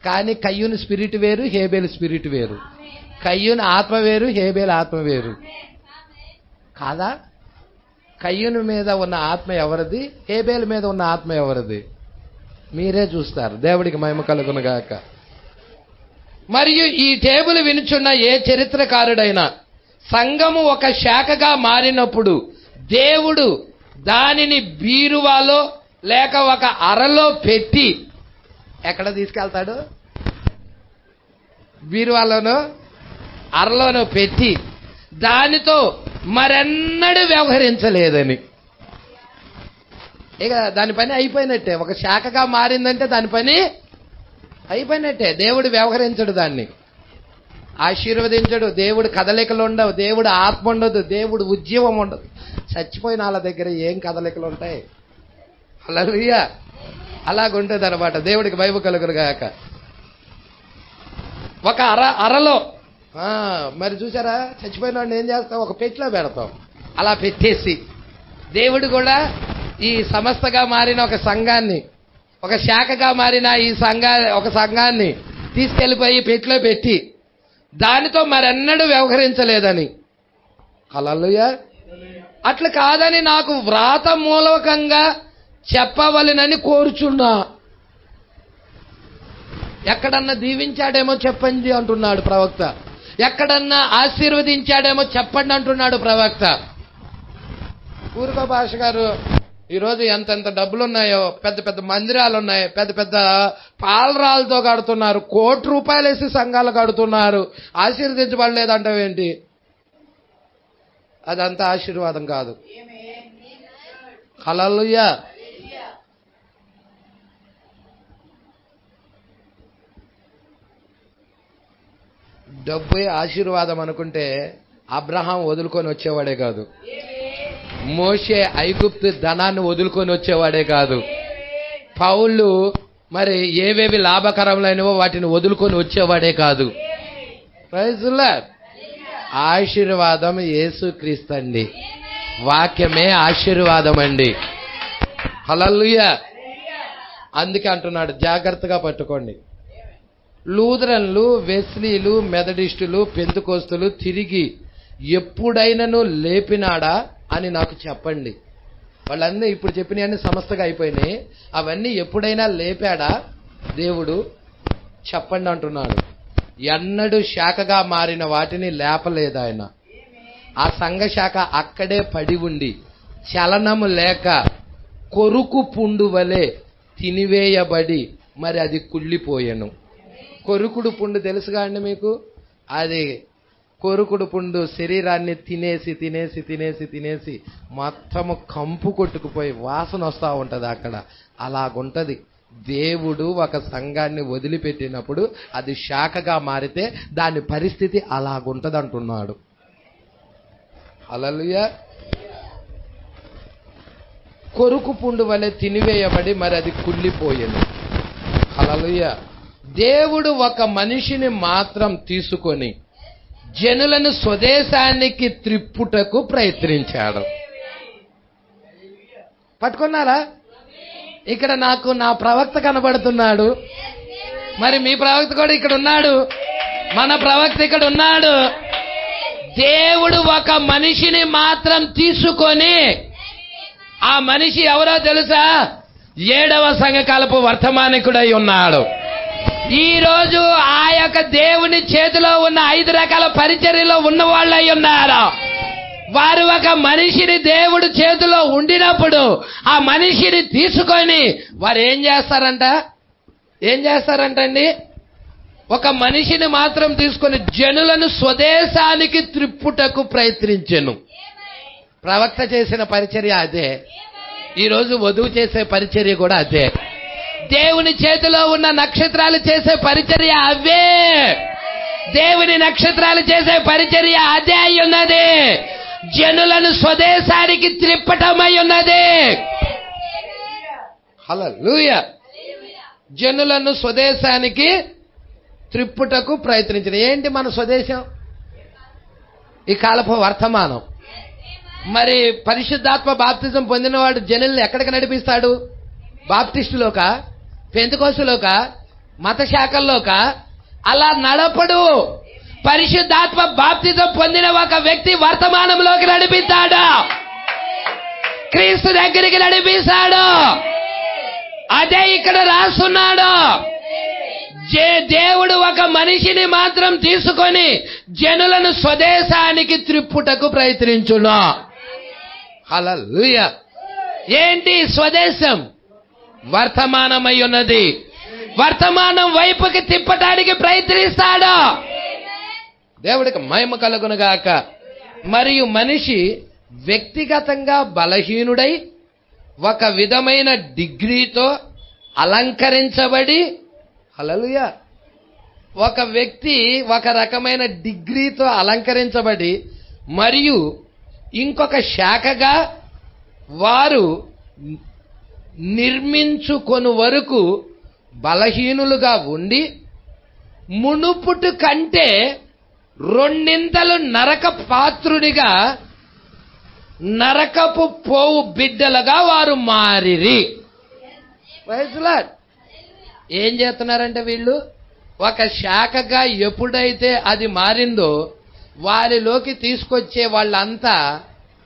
కానీ కయ్యూను స్పిరిట్ వేరు, హేబేలు స్పిరిట్ వేరు. కయ్యూను ఆత్మ వేరు, హేబేలు ఆత్మ వేరు కాదా? కయ్యూను మీద ఉన్న ఆత్మ ఎవరిది? హేబేలు మీద ఉన్న ఆత్మ ఎవరిది? మీరే చూస్తారు. దేవుడికి మహిమ కలుగునుగాక. మరియు ఈ టేబుల్ వినుచున్న ఏ చరిత్రకారుడైనా సంఘము ఒక శాఖగా మారినప్పుడు దేవుడు దానిని బీరువాలో లేక ఒక అరలో పెట్టి ఎక్కడ తీసుకెళ్తాడు? బీరువాలోనో అరలోనో పెట్టి దానితో మరెన్నడూ వ్యవహరించలేదని. ఇక దాని పని అయిపోయినట్టే. ఒక శాఖగా మారిందంటే దాని పని అయిపోయినట్టే. దేవుడు వ్యవహరించడు, దాన్ని ఆశీర్వదించడు. దేవుడు కదలికలు ఉండవు, దేవుడు ఆత్మ ఉండదు, దేవుడు ఉద్యమం ఉండదు. చచ్చిపోయిన వాళ్ళ దగ్గర ఏం కదలికలు ఉంటాయి? హల్లెలూయా. అలాగుంటుంది అనమాట. దేవుడికి మహిమ కలుగునుగాక. ఒక అరలో మరి చూసారా, చచ్చిపోయిన వాడిని ఏం చేస్తాం? ఒక పెట్టిలో పెడతాం. అలా పెట్టేసి దేవుడు కూడా ఈ సమస్తగా మారిన ఒక సంఘాన్ని, ఒక శాఖగా మారిన ఈ ఒక సంఘాన్ని తీసుకెళ్లిపోయి పెట్టిలో పెట్టి దానితో మరెన్నడూ వ్యవహరించలేదని. హల్లెలూయా. అట్లా కాదని నాకు వ్రాత మూలకంగా చెప్పవలెనని కోరుచున్నా. ఎక్కడన్నా దీవించాడేమో చెప్పండి అంటున్నాడు ప్రవక్త. ఎక్కడన్నా ఆశీర్వదించాడేమో చెప్పండి అంటున్నాడు ప్రవక్త. ఊరుకో భాష గారు, ఈరోజు ఎంతెంత డబ్బులున్నాయో, పెద్ద పెద్ద మందిరాలు ఉన్నాయి, పెద్ద పెద్ద పాలరాలతో కడుతున్నారు, ₹1,00,00,000 వేసి సంఘాలు కడుతున్నారు. ఆశీర్వదించబడలేదంటావేంటి? అదంతా ఆశీర్వాదం కాదు. హల్లెలూయా. డబ్బే ఆశీర్వాదం అనుకుంటే అబ్రహాం వదులుకొని వచ్చేవాడే కాదు, మోషే ఐగుప్తు ధనాన్ని వదులుకొని వచ్చేవాడే కాదు, పౌలు మరి ఏవేవి లాభకరములైనవో వాటిని వదులుకొని వచ్చేవాడే కాదు. Praise lord. ఆశీర్వాదం యేసుక్రీస్తు అండి. వాక్యమే ఆశీర్వాదం అండి. హల్లెలూయా. అందుకే అంటున్నాడు, జాగ్రత్తగా పట్టుకోండి. లూథరన్లు, వెస్లీలు, మెథడిస్టులు, పెంతెకోస్తులు తిరిగి ఎప్పుడైనాను లేపినాడా అని నాకు చెప్పండి. వాళ్ళన్నీ ఇప్పుడు చెప్పినవన్నీ సమస్తగా అయిపోయినాయి. అవన్నీ ఎప్పుడైనా లేపాడా దేవుడు? చెప్పండి అంటున్నాడు. ఎన్నడూ శాఖగా మారిన వాటిని లేపలేదు ఆయన. ఆ సంఘ శాఖ అక్కడే పడి ఉండి చలనము లేక కొరుకు పుండు వలె తినివేయబడి మరి అది కుళ్ళిపోయెను. కొరుకుడు పుండు తెలుసుగా అండి మీకు? అది కొరుకుడు పుండు శరీరాన్ని తినేసి తినేసి తినేసి తినేసి మొత్తము కంపు కొట్టుకుపోయి వాసన వస్తూ ఉంటుంది అక్కడ. అలాగుంటది. దేవుడు ఒక సంఘాన్ని వదిలిపెట్టినప్పుడు అది శాఖగా మారితే దాని పరిస్థితి అలాగుంటది అంటున్నాడు. హల్లెలూయా. కొరుకు పుండు వలె తినివేయబడి మరి అది కుళ్ళిపోయేది. హల్లెలూయా. దేవుడు ఒక మనిషిని మాత్రం తీసుకొని జనులను స్వదేశానికి త్రిప్పుటకు ప్రయత్నించాడు. పట్టుకున్నారా? ఇక్కడ నాకు నా ప్రవక్త కనబడుతున్నాడు. మరి మీ ప్రవక్త కూడా ఇక్కడ ఉన్నాడు. మన ప్రవక్త ఇక్కడ ఉన్నాడు. దేవుడు ఒక మనిషిని మాత్రం తీసుకొని, ఆ మనిషి ఎవరో తెలుసా? 7వ సంఘకాలపు వర్తమానికుడై ఉన్నాడు. ఈ రోజు ఆ యొక్క దేవుని చేతిలో ఉన్న 5 రకాల పరిచర్యలో ఉన్న వాళ్ళై ఉన్నారు. వారు ఒక మనిషిని దేవుడు చేతిలో ఉండినప్పుడు ఆ మనిషిని తీసుకొని వారు ఏం చేస్తారంటండి? ఒక మనిషిని మాత్రం తీసుకొని జనులను స్వదేశానికి త్రిప్పుటకు ప్రయత్నించెను. ప్రవక్త చేసిన పరిచర్య అదే. ఈరోజు వధువు చేసే పరిచర్య కూడా అదే. దేవుని చేతిలో ఉన్న నక్షత్రాలు చేసే పరిచర్య అవే. దేవుని నక్షత్రాలు చేసే పరిచర్య అదే అయి ఉన్నది. జనులను స్వదేశానికి త్రిప్పటమై ఉన్నది. హల్లెలూయా. జనులను స్వదేశానికి త్రిప్పుటకు ప్రయత్నించిన. ఏంటి మన స్వదేశం? ఈ కాలపు వర్తమానం. మరి పరిశుద్ధాత్మ బాప్తిజం పొందినవాడు జనుల్ని ఎక్కడికి నడిపిస్తాడు? బాప్టిస్టులోకా, పెంతెకోస్తులోకా, మత శాఖల్లోకా? అలా నడపడు. పరిశుద్ధాత్మ బాప్తిజం పొందిన ఒక వ్యక్తి వర్తమానంలోకి నడిపిస్తాడు, క్రీస్తు దగ్గరికి నడిపిస్తాడు. అదే ఇక్కడ రాస్తున్నాడు. దేవుడు ఒక మనిషిని మాత్రం తీసుకొని జనులను స్వదేశానికి త్రిప్పుటకు ప్రయత్నించును. హల్లెలూయా. ఏంటి స్వదేశం? వర్తమానమై ఉన్నది. వర్తమానం వైపుకి తిప్పటానికి ప్రయత్నిస్తాడు. దేవుడికి మహిమ కలుగునుగాక. మరియు మనిషి వ్యక్తిగతంగా బలహీనుడై ఒక విధమైన డిగ్రీతో అలంకరించబడి, హల్లెలూయా, ఒక వ్యక్తి ఒక రకమైన డిగ్రీతో అలంకరించబడి మరియు ఇంకొక శాఖగా వారు నిర్మించుకొని వరకు బలహీనులుగా ఉండి మునుపుటి కంటే 2 నరక పాత్రుడిగా, నరకపు పోవు బిడ్డలుగా వారు మారిరి. Praise lord. ఏం చేస్తున్నారంటే వీళ్ళు ఒక శాఖగా ఎప్పుడైతే అది మారిందో వారిలోకి తీసుకొచ్చే వాళ్ళంతా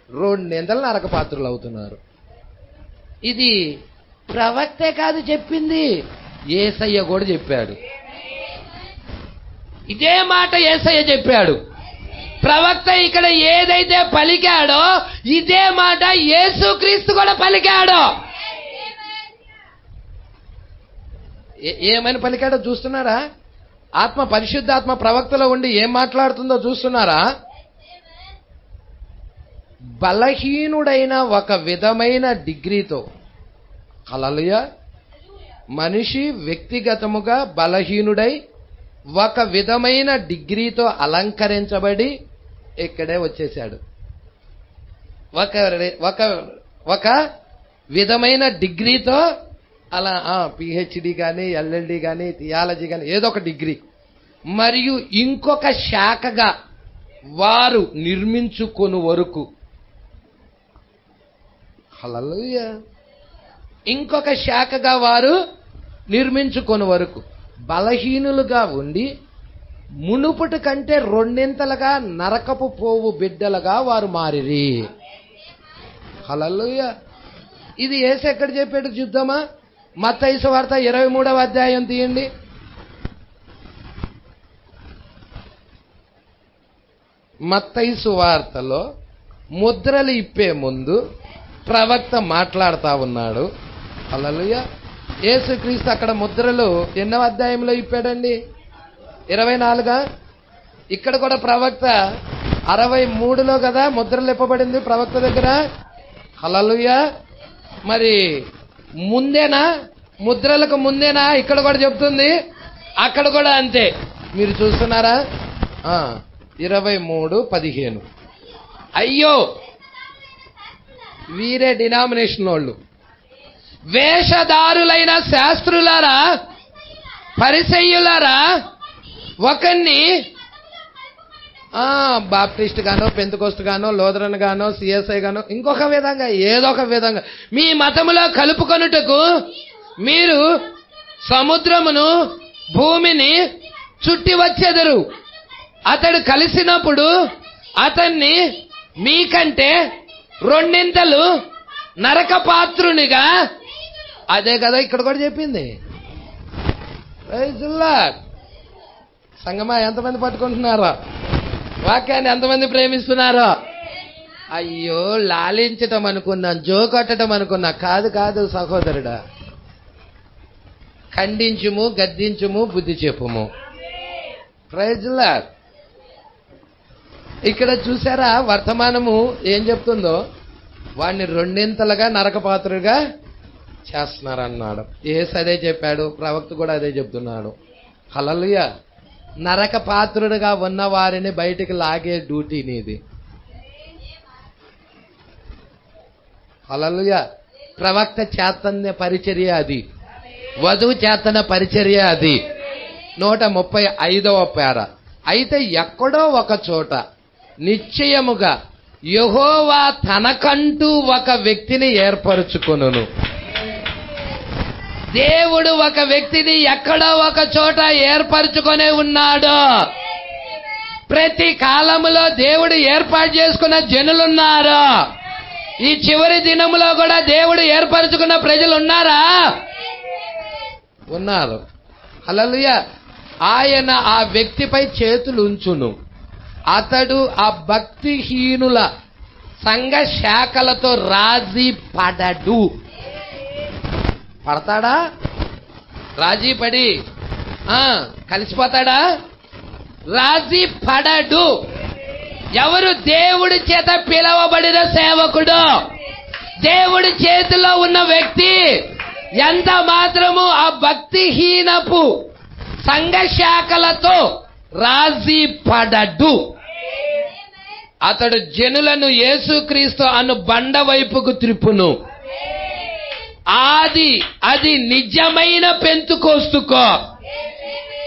2 నరక పాత్రులు అవుతున్నారు. ఇది ప్రవక్తే కాదు చెప్పింది, యేసయ్య కూడా చెప్పాడు. ఇదే మాట యేసయ్య చెప్పాడు. ప్రవక్త ఇక్కడ ఏదైతే పలికాడో ఇదే మాట యేసుక్రీస్తు కూడా పలికాడు. ఏమని పలికాడో చూస్తున్నారా? ఆత్మ, పరిశుద్ధాత్మ ప్రవక్తలో ఉండి ఏం మాట్లాడుతుందో చూస్తున్నారా? బలహీనుడైన ఒక విధమైన డిగ్రీతో, హల్లెలూయా, మనిషి వ్యక్తిగతముగా బలహీనుడై ఒక విధమైన డిగ్రీతో అలంకరించబడి ఇక్కడే వచ్చేశాడు. ఒక విధమైన డిగ్రీతో అలా పిహెచ్డి కానీ, ఎల్ఎల్డి కానీ, థియాలజీ కానీ, ఏదో ఒక డిగ్రీ. మరియు ఇంకొక శాఖగా వారు నిర్మించుకొని వరకు, హల్లెలూయా, ఇంకొక శాఖగా వారు నిర్మించుకొని వరకు బలహీనులుగా ఉండి మునుపటి కంటే రెండింతలుగా నరకపు పోవు బిడ్డలుగా వారు మారిరి. హల్లెలూయా. ఇది యేసు ఎక్కడ చెప్పాడు చూద్దామా? మత్తయి సువార్త 23వ అధ్యాయం తీయండి. మత్తయి సువార్తలో ముద్రలు ఇప్పే ముందు ప్రవక్త మాట్లాడుతా ఉన్నాడు. హల్లెలూయా. యేసుక్రీస్తు అక్కడ ముద్రలు ఎన్నవ అధ్యాయంలో ఇప్పాడండి? 24. ఇక్కడ కూడా ప్రవక్త 63లో కదా ముద్రలు ఇప్పబడింది ప్రవక్త దగ్గర. హల్లెలూయా. మరి ముందేనా, ముద్రలకు ముందేనా? ఇక్కడ కూడా చెప్తుంది, అక్కడ కూడా అంతే. మీరు చూస్తున్నారా? 23:15. అయ్యో వీరే డినామినేషన్ వాళ్ళు, వేషధారులైన శాస్త్రులారా, పరిసయ్యులారా, ఒకరిని బాప్టిస్ట్ గానో, పెంతెకోస్తు గానో, లోదరన్ గానో, సిఎస్ఐ గానో, ఇంకొక విధంగా ఏదో ఒక విధంగా మీ మతములో కలుపుకొనుటకు మీరు సముద్రమును భూమిని చుట్టి వచ్చెదరు. అతడు కలిసినప్పుడు అతన్ని మీకంటే రెండింతలు నరకపాత్రునిగా, అదే కదా ఇక్కడ కూడా చెప్పింది. సంగమా ఎంతమంది పట్టుకుంటున్నారో, వాక్యాన్ని ఎంతమంది ప్రేమిస్తున్నారో? అయ్యో లాలించటం అనుకున్నాను, జోకొట్టడం అనుకున్నా. కాదు కాదు సహోదరుడా, ఖండించుము, గద్దించుము, బుద్ధి చెప్పుము. Praise lord. ఇక్కడ చూసారా వర్తమానము ఏం చెప్తుందో? వాడిని రెండింతలుగా నరకపాత్రుడిగా చేస్తున్నారన్నాడు. యేసు అదే చెప్పాడు, ప్రవక్త కూడా అదే చెప్తున్నాడు. హల్లెలూయా. నరకపాత్రుడిగా ఉన్న వారిని బయటికి లాగే డ్యూటీ నీది. హల్లెలూయా. ప్రవక్త చేతన పరిచర్య అది, వధువు చేతన పరిచర్య అది. 135వ పేర. అయితే ఎక్కడో ఒక చోట నిశ్చయముగా యెహోవా తనకంటూ ఒక వ్యక్తిని ఏర్పరచుకొనును. దేవుడు ఒక వ్యక్తిని ఎక్కడో ఒక చోట ఏర్పరచుకొనే ఉన్నాడు. ప్రతి కాలములో దేవుడు ఏర్పాటు చేసుకున్న జనులున్నారు. ఈ చివరి దినములో కూడా దేవుడు ఏర్పరచుకున్న ప్రజలు ఉన్నారా? ఉన్నారు. హల్లెలూయా. ఆయన ఆ వ్యక్తిపై చేతులు ఉంచును. అతడు ఆ భక్తిహీనుల సంఘ శాఖలతో రాజీ పడడు. పడతాడా? రాజీ పడి కలిసిపోతాడా? రాజీ పడడు. ఎవరు? దేవుడి చేత పిలవబడిన సేవకుడు, దేవుడి చేతిలో ఉన్న వ్యక్తి ఎంత మాత్రము ఆ భక్తిహీనపు సంఘ శాఖలతో రాజీ పడడు. అతడు జనులను యేసుక్రీస్తు అను బండ వైపుకు త్రిప్పును. అది నిజమైన పెంతెకోస్తుకో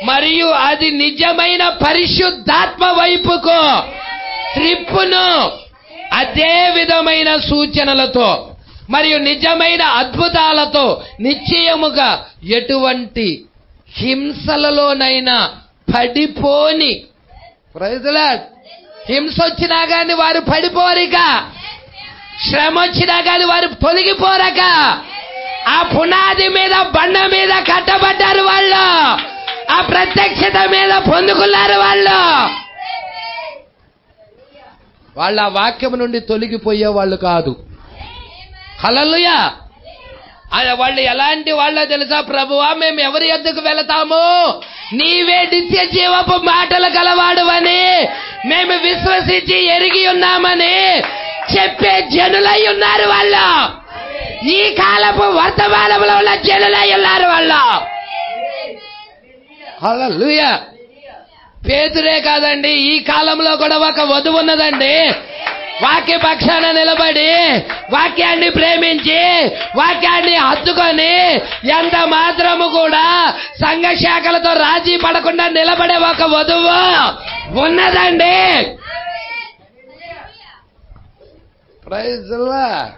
మరియు అది నిజమైన పరిశుద్ధాత్మ వైపుకో త్రిప్పును. అదే విధమైన సూచనలతో మరియు నిజమైన అద్భుతాలతో నిశ్చయముగా ఎటువంటి హింసలలోనైనా పడిపోని. Praise the Lord. హింస వచ్చినా గాని వారు పడిపోరిక, శ్రమ వచ్చినా గాని వారు తొలగిపోరక, ఆ పునాది మీద, బండ మీద కట్టబడ్డారు వాళ్ళు. ఆ ప్రత్యక్షత మీద పొందుకున్నారు వాళ్ళు. వాళ్ళ ఆ వాక్యం నుండి తొలగిపోయే వాళ్ళు కాదు. హల్లెలూయా. వాళ్ళు ఎలాంటి వాళ్ళో తెలుసా? ప్రభువా, మేము ఎవరి యొద్దకు వెళతాము? నీవే నిత్య జీవపు మాటలు గలవాడువని మేము విశ్వసించి ఎరిగి ఉన్నామని చెప్పే జనులై ఉన్నారు వాళ్ళు. ఈ కాలపు వర్తమానంలో ఉన్న జనులై ఉన్నారు వాళ్ళు. హల్లెలూయా. పేతురే కాదండి, ఈ కాలంలో కూడా ఒక వధువు ఉన్నదండి. వాక్య పక్షాన నిలబడి వాక్యాన్ని ప్రేమించి వాక్యాన్ని హత్తుకొని ఎంత మాత్రము కూడా సంఘ శాఖలతో రాజీ పడకుండా నిలబడే ఒక వధువు ఉన్నదండి. Praise the lord.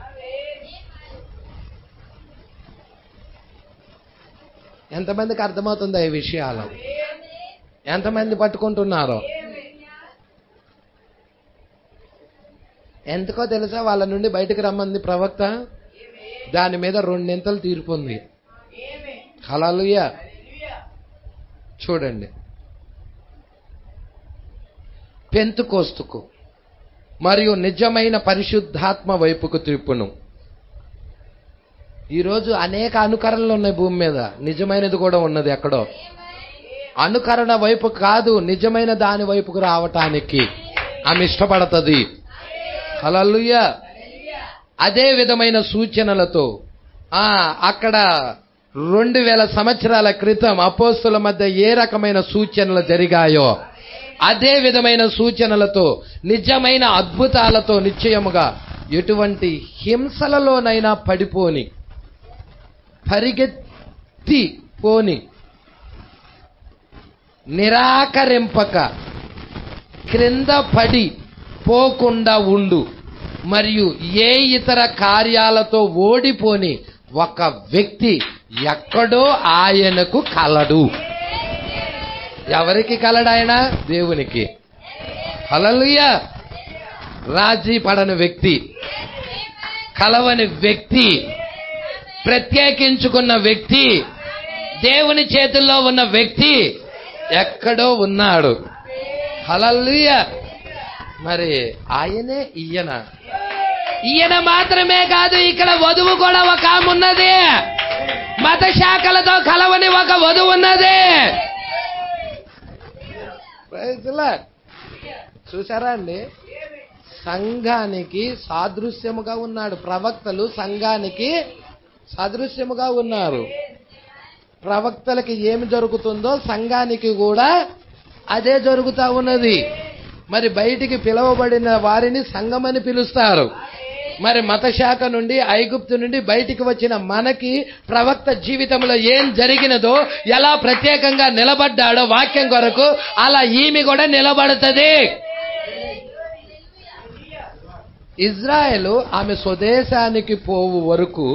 ఎంతమందికి అర్థమవుతుందో ఈ విషయాలు? ఎంతమంది పట్టుకుంటున్నారో? ఎందుకో తెలుసా? వాళ్ళ నుండి బయటకు రమ్మంది ప్రవక్త. దాని మీద 2 తీర్పు ఉంది. హల్లెలూయా. చూడండి, పెంతుకోస్తుకు మరియు నిజమైన పరిశుద్ధాత్మ వైపుకు త్రిప్పును. ఈరోజు అనేక అనుకరణలు ఉన్నాయి భూమి మీద. నిజమైనది కూడా ఉన్నది ఎక్కడో. అనుకరణ వైపు కాదు, నిజమైన దాని వైపుకు రావటానికి ఆమె ఇష్టపడుతుంది. హల్లెలూయా. అదే విధమైన సూచనలతో అక్కడ 2000 సంవత్సరాల క్రితం అపోస్తుల మధ్య ఏ రకమైన సూచనలు జరిగాయో అదే విధమైన సూచనలతో, నిజమైన అద్భుతాలతో నిశ్చయముగా ఎటువంటి హింసలలోనైనా పడిపోని, పరిగెత్తి పోని, నిరాకరింపక క్రింద పడి పోకుండా ఉండు, మరియు ఏ ఇతర కార్యాలతో ఓడిపోని ఒక వ్యక్తి ఎక్కడో ఆయనకు కలడు. ఎవరికి కలడు ఆయన? దేవునికి. హల్లెలూయా. రాజీ పడని వ్యక్తి, కలవని వ్యక్తి, ప్రత్యేకించుకున్న వ్యక్తి, దేవుని చేతుల్లో ఉన్న వ్యక్తి ఎక్కడో ఉన్నాడు. హల్లెలూయా. మరి ఆయనే ఈయన మాత్రమే కాదు, ఇక్కడ వధువు కూడా ఒక ఆమె ఉన్నది. మత శాఖలతో కలవని ఒక వధువు ఉన్నది. చూసారా అండి? సంఘానికి సాదృశ్యముగా ఉన్నాడు. ప్రవక్తలు సంఘానికి సాదృశ్యముగా ఉన్నారు. ప్రవక్తలకి ఏమి జరుగుతుందో సంఘానికి కూడా అదే జరుగుతా ఉన్నది. మరి బయటికి పిలువబడిన వారిని సంఘమని పిలుస్తారు. మరి మత శాఖ నుండి, ఐగుప్తు నుండి బయటికి వచ్చిన మనకి ప్రవక్త జీవితంలో ఏం జరిగినదో, ఎలా ప్రత్యేకంగా నిలబడ్డాడో వాక్యం కొరకు, అలా ఈమె కూడా నిలబడుతుంది. ఇజ్రాయేలు ఆమె స్వదేశానికి పోవు వరకు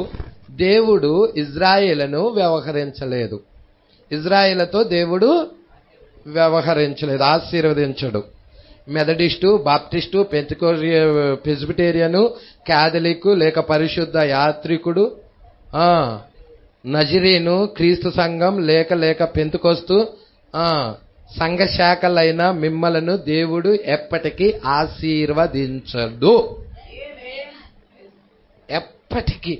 దేవుడు ఇజ్రాయేలును వ్యవహరించలేదు. ఇజ్రాయేలుతో దేవుడు వ్యవహరించలేదు, ఆశీర్వదించడు. మెథడిస్టు, బాప్టిస్టు, ప్రెస్బిటేరియను, క్యాథలిక్ లేక పరిశుద్ధ యాత్రికుడు, నజరీను, క్రీస్తు సంఘం లేక పెంతుకొస్తు సంఘ శాఖలైన మిమ్మలను దేవుడు ఎప్పటికీ ఆశీర్వదించడు. ఎప్పటికీ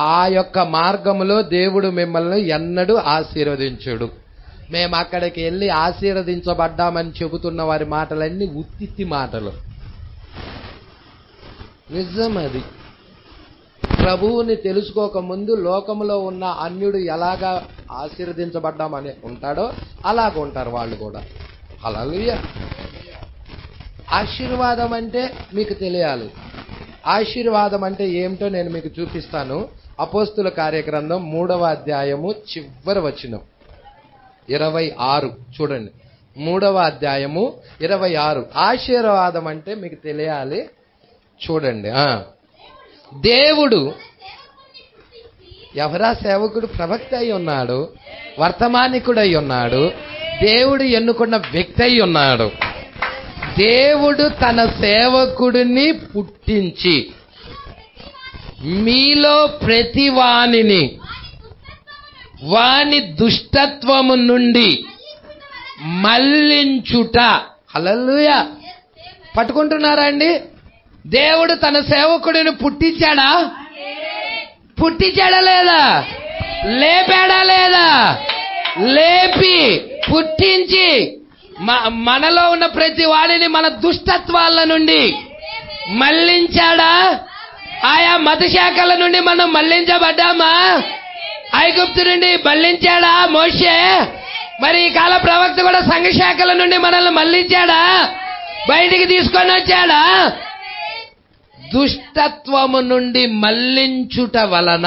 ఆ యొక్క మార్గములో దేవుడు మిమ్మల్ని ఎన్నడూ ఆశీర్వదించడు. మేము అక్కడికి వెళ్ళి ఆశీర్వదించబడ్డామని చెబుతున్న వారి మాటలన్నీ ఉత్తిత్తి మాటలు. నిజం అది. ప్రభువుని తెలుసుకోక ముందు లోకంలో ఉన్న అన్యుడు ఎలాగా ఆశీర్వదించబడ్డామని ఉంటాడో అలాగ ఉంటారు వాళ్ళు కూడా. హల్లెలూయా. ఆశీర్వాదం అంటే మీకు తెలియాలి. ఆశీర్వాదం అంటే ఏమిటో నేను మీకు చూపిస్తాను. అపోస్తుల కార్యగ్రంథం 3వ అధ్యాయము చివరి వచనం 26 చూడండి. 3వ అధ్యాయము 26. ఆశీర్వాదం అంటే మీకు తెలియాలి. చూడండి. దేవుడు ఎవరా సేవకుడు? ప్రవక్త అయి ఉన్నాడు, వర్తమానికుడై ఉన్నాడు, దేవుడు ఎన్నుకున్న వ్యక్తి అయి ఉన్నాడు. దేవుడు తన సేవకుడిని పుట్టించి మీలో ప్రతి వాని దుష్టత్వము నుండి మళ్లించుట. హల్లెలూయా. పట్టుకుంటున్నారా అండి? దేవుడు తన సేవకుడిని పుట్టించాడా? పుట్టించాడా లేదా? లేపాడా లేదా? లేపి పుట్టించి మనలో ఉన్న ప్రతి వాడిని మన దుష్టత్వాల నుండి మళ్లించాడా? ఆయా మత శాఖల నుండి మనం మళ్లించబడ్డామా? ఐగుప్తు నుండి మళ్లించాడా మోషే? మరి ఈ కాల ప్రవక్త కూడా సంఘ శాఖల నుండి మనల్ని మళ్లించాడా? బయటికి తీసుకొని వచ్చాడా? దుష్టత్వము నుండి మళ్లించుట వలన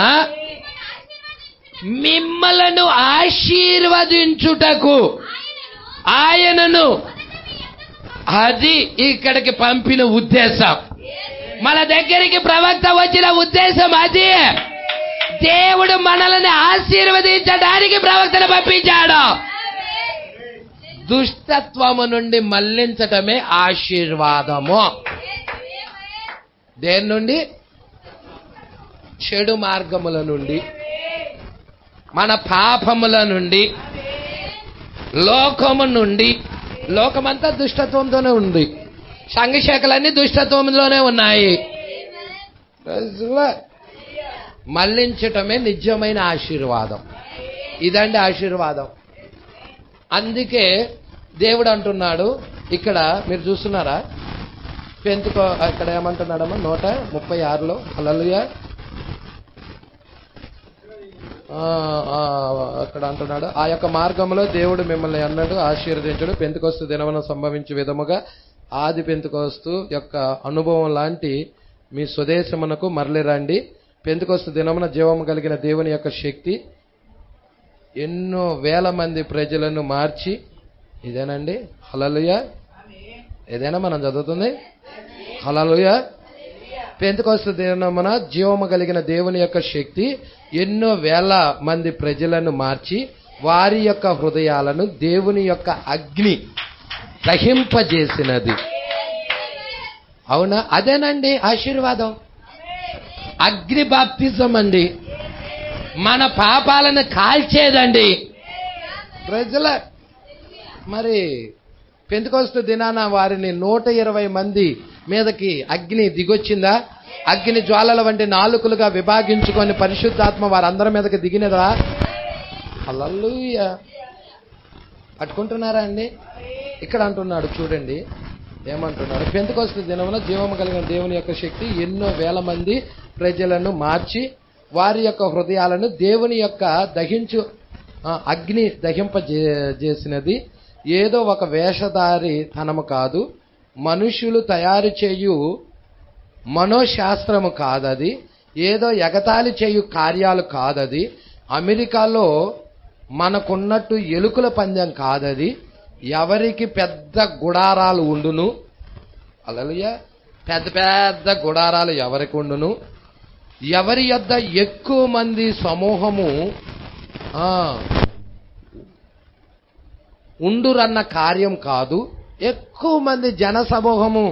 మిమ్మలను ఆశీర్వదించుటకు ఆయనను, అది ఇక్కడికి పంపిన ఉద్దేశం. మన దగ్గరికి ప్రవక్త వచ్చిన ఉద్దేశం అది. దేవుడు మనల్ని ఆశీర్వదించడానికి ప్రవక్తను పంపించాడు. దుష్టత్వము నుండి మళ్లించటమే ఆశీర్వాదము. దేని నుండి? చెడు మార్గముల నుండి, మన పాపముల నుండి, లోకము నుండి. లోకమంతా దుష్టత్వంతోనే ఉంది. సంఘశాఖలన్నీ దుష్టత్వంలోనే ఉన్నాయి. మళ్లించటమే నిజమైన ఆశీర్వాదం. ఇదండి ఆశీర్వాదం. అందుకే దేవుడు అంటున్నాడు ఇక్కడ, మీరు చూస్తున్నారా? ఇక్కడ ఏమంటున్నాడమ్మా 136లో? హల్లెలూయా. అక్కడ అంటున్నాడు, ఆ యొక్క మార్గంలో దేవుడు మిమ్మల్ని అన్నాడు ఆశీర్వదించడు. పెంతెకొస్తు దినమున సంభవించే విధముగా ఆది పెంతెకొస్తు యొక్క అనుభవం లాంటి మీ స్వదేశమునకు మరలి రండి. పెంతెకొస్తు దినమున జీవము కలిగిన దేవుని యొక్క శక్తి ఎన్నో వేల మంది ప్రజలను మార్చి, ఇదేనండి హల్లెలూయా. ఏదైనా మనం చదువుతుంది హల్లెలూయా. పెంతెకొస్తు దినమున జీవము కలిగిన దేవుని యొక్క శక్తి ఎన్నో వేల మంది ప్రజలను మార్చి వారి యొక్క హృదయాలను దేవుని యొక్క అగ్ని దహింపజేసినది. అవునా? అదేనండి ఆశీర్వాదం. అగ్ని బాప్తిజం అండి. మన పాపాలను కాల్చేదండి. ప్రజల మరి పెంతెకొస్తు దినాన వారిని 120 మంది మీదకి అగ్ని దిగొచ్చిందా? అగ్ని జ్వాలల వంటి నాలుకలుగా విభాగించుకొని పరిశుద్ధాత్మ వారందరి మీదకి దిగినదా? హల్లెలూయా. పట్టుకుంటున్నారా అండి? ఇక్కడ అంటున్నాడు చూడండి, ఏమంటున్నాడు? పెంతెకొస్తు దినమున జీవము కలిగిన దేవుని యొక్క శక్తి ఎన్నో వేల మంది ప్రజలను మార్చి వారి యొక్క హృదయాలను దేవుని యొక్క అగ్ని దహింపజేసినది. ఏదో ఒక వేషధారి తనము కాదు, మనుషులు తయారు చేయు మనోశాస్త్రము కాదది, ఏదో ఎగతాళి చేయు కార్యాలు కాదది, అమెరికాలో మనకున్నట్టు ఎలుకల పందెం కాదది, ఎవరికి పెద్ద గుడారాలు ఉండును, హల్లెలూయా, పెద్ద పెద్ద గుడారాలు ఎవరికి ఉండును, ఎవరి యొద్ద ఎక్కువ మంది సమూహము ఉండురన్న కార్యం కాదు, ఎక్కువ మంది జన సమూహము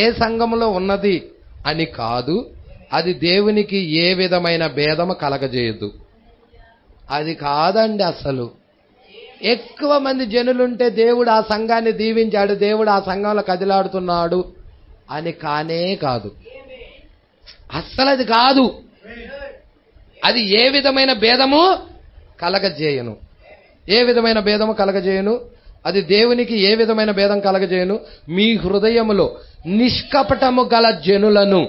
ఏ సంఘములో ఉన్నది అని కాదు. అది దేవునికి ఏ విధమైన భేదము కలగజేయదు. అది కాదండి అసలు. ఎక్కువ మంది జనులుంటే దేవుడు ఆ సంఘాన్ని దీవించాడు, దేవుడు ఆ సంఘంలో కదిలాడుతున్నాడు అని కానే కాదు. అస్సలు అది కాదు. అది ఏ విధమైన భేదము కలగజేయను. ఏ విధమైన భేదము కలగజేయను. అది దేవునికి ఏ విధమైన భేదం కలగజేయను. మీ హృదయములో నిష్కపటము గల జనులను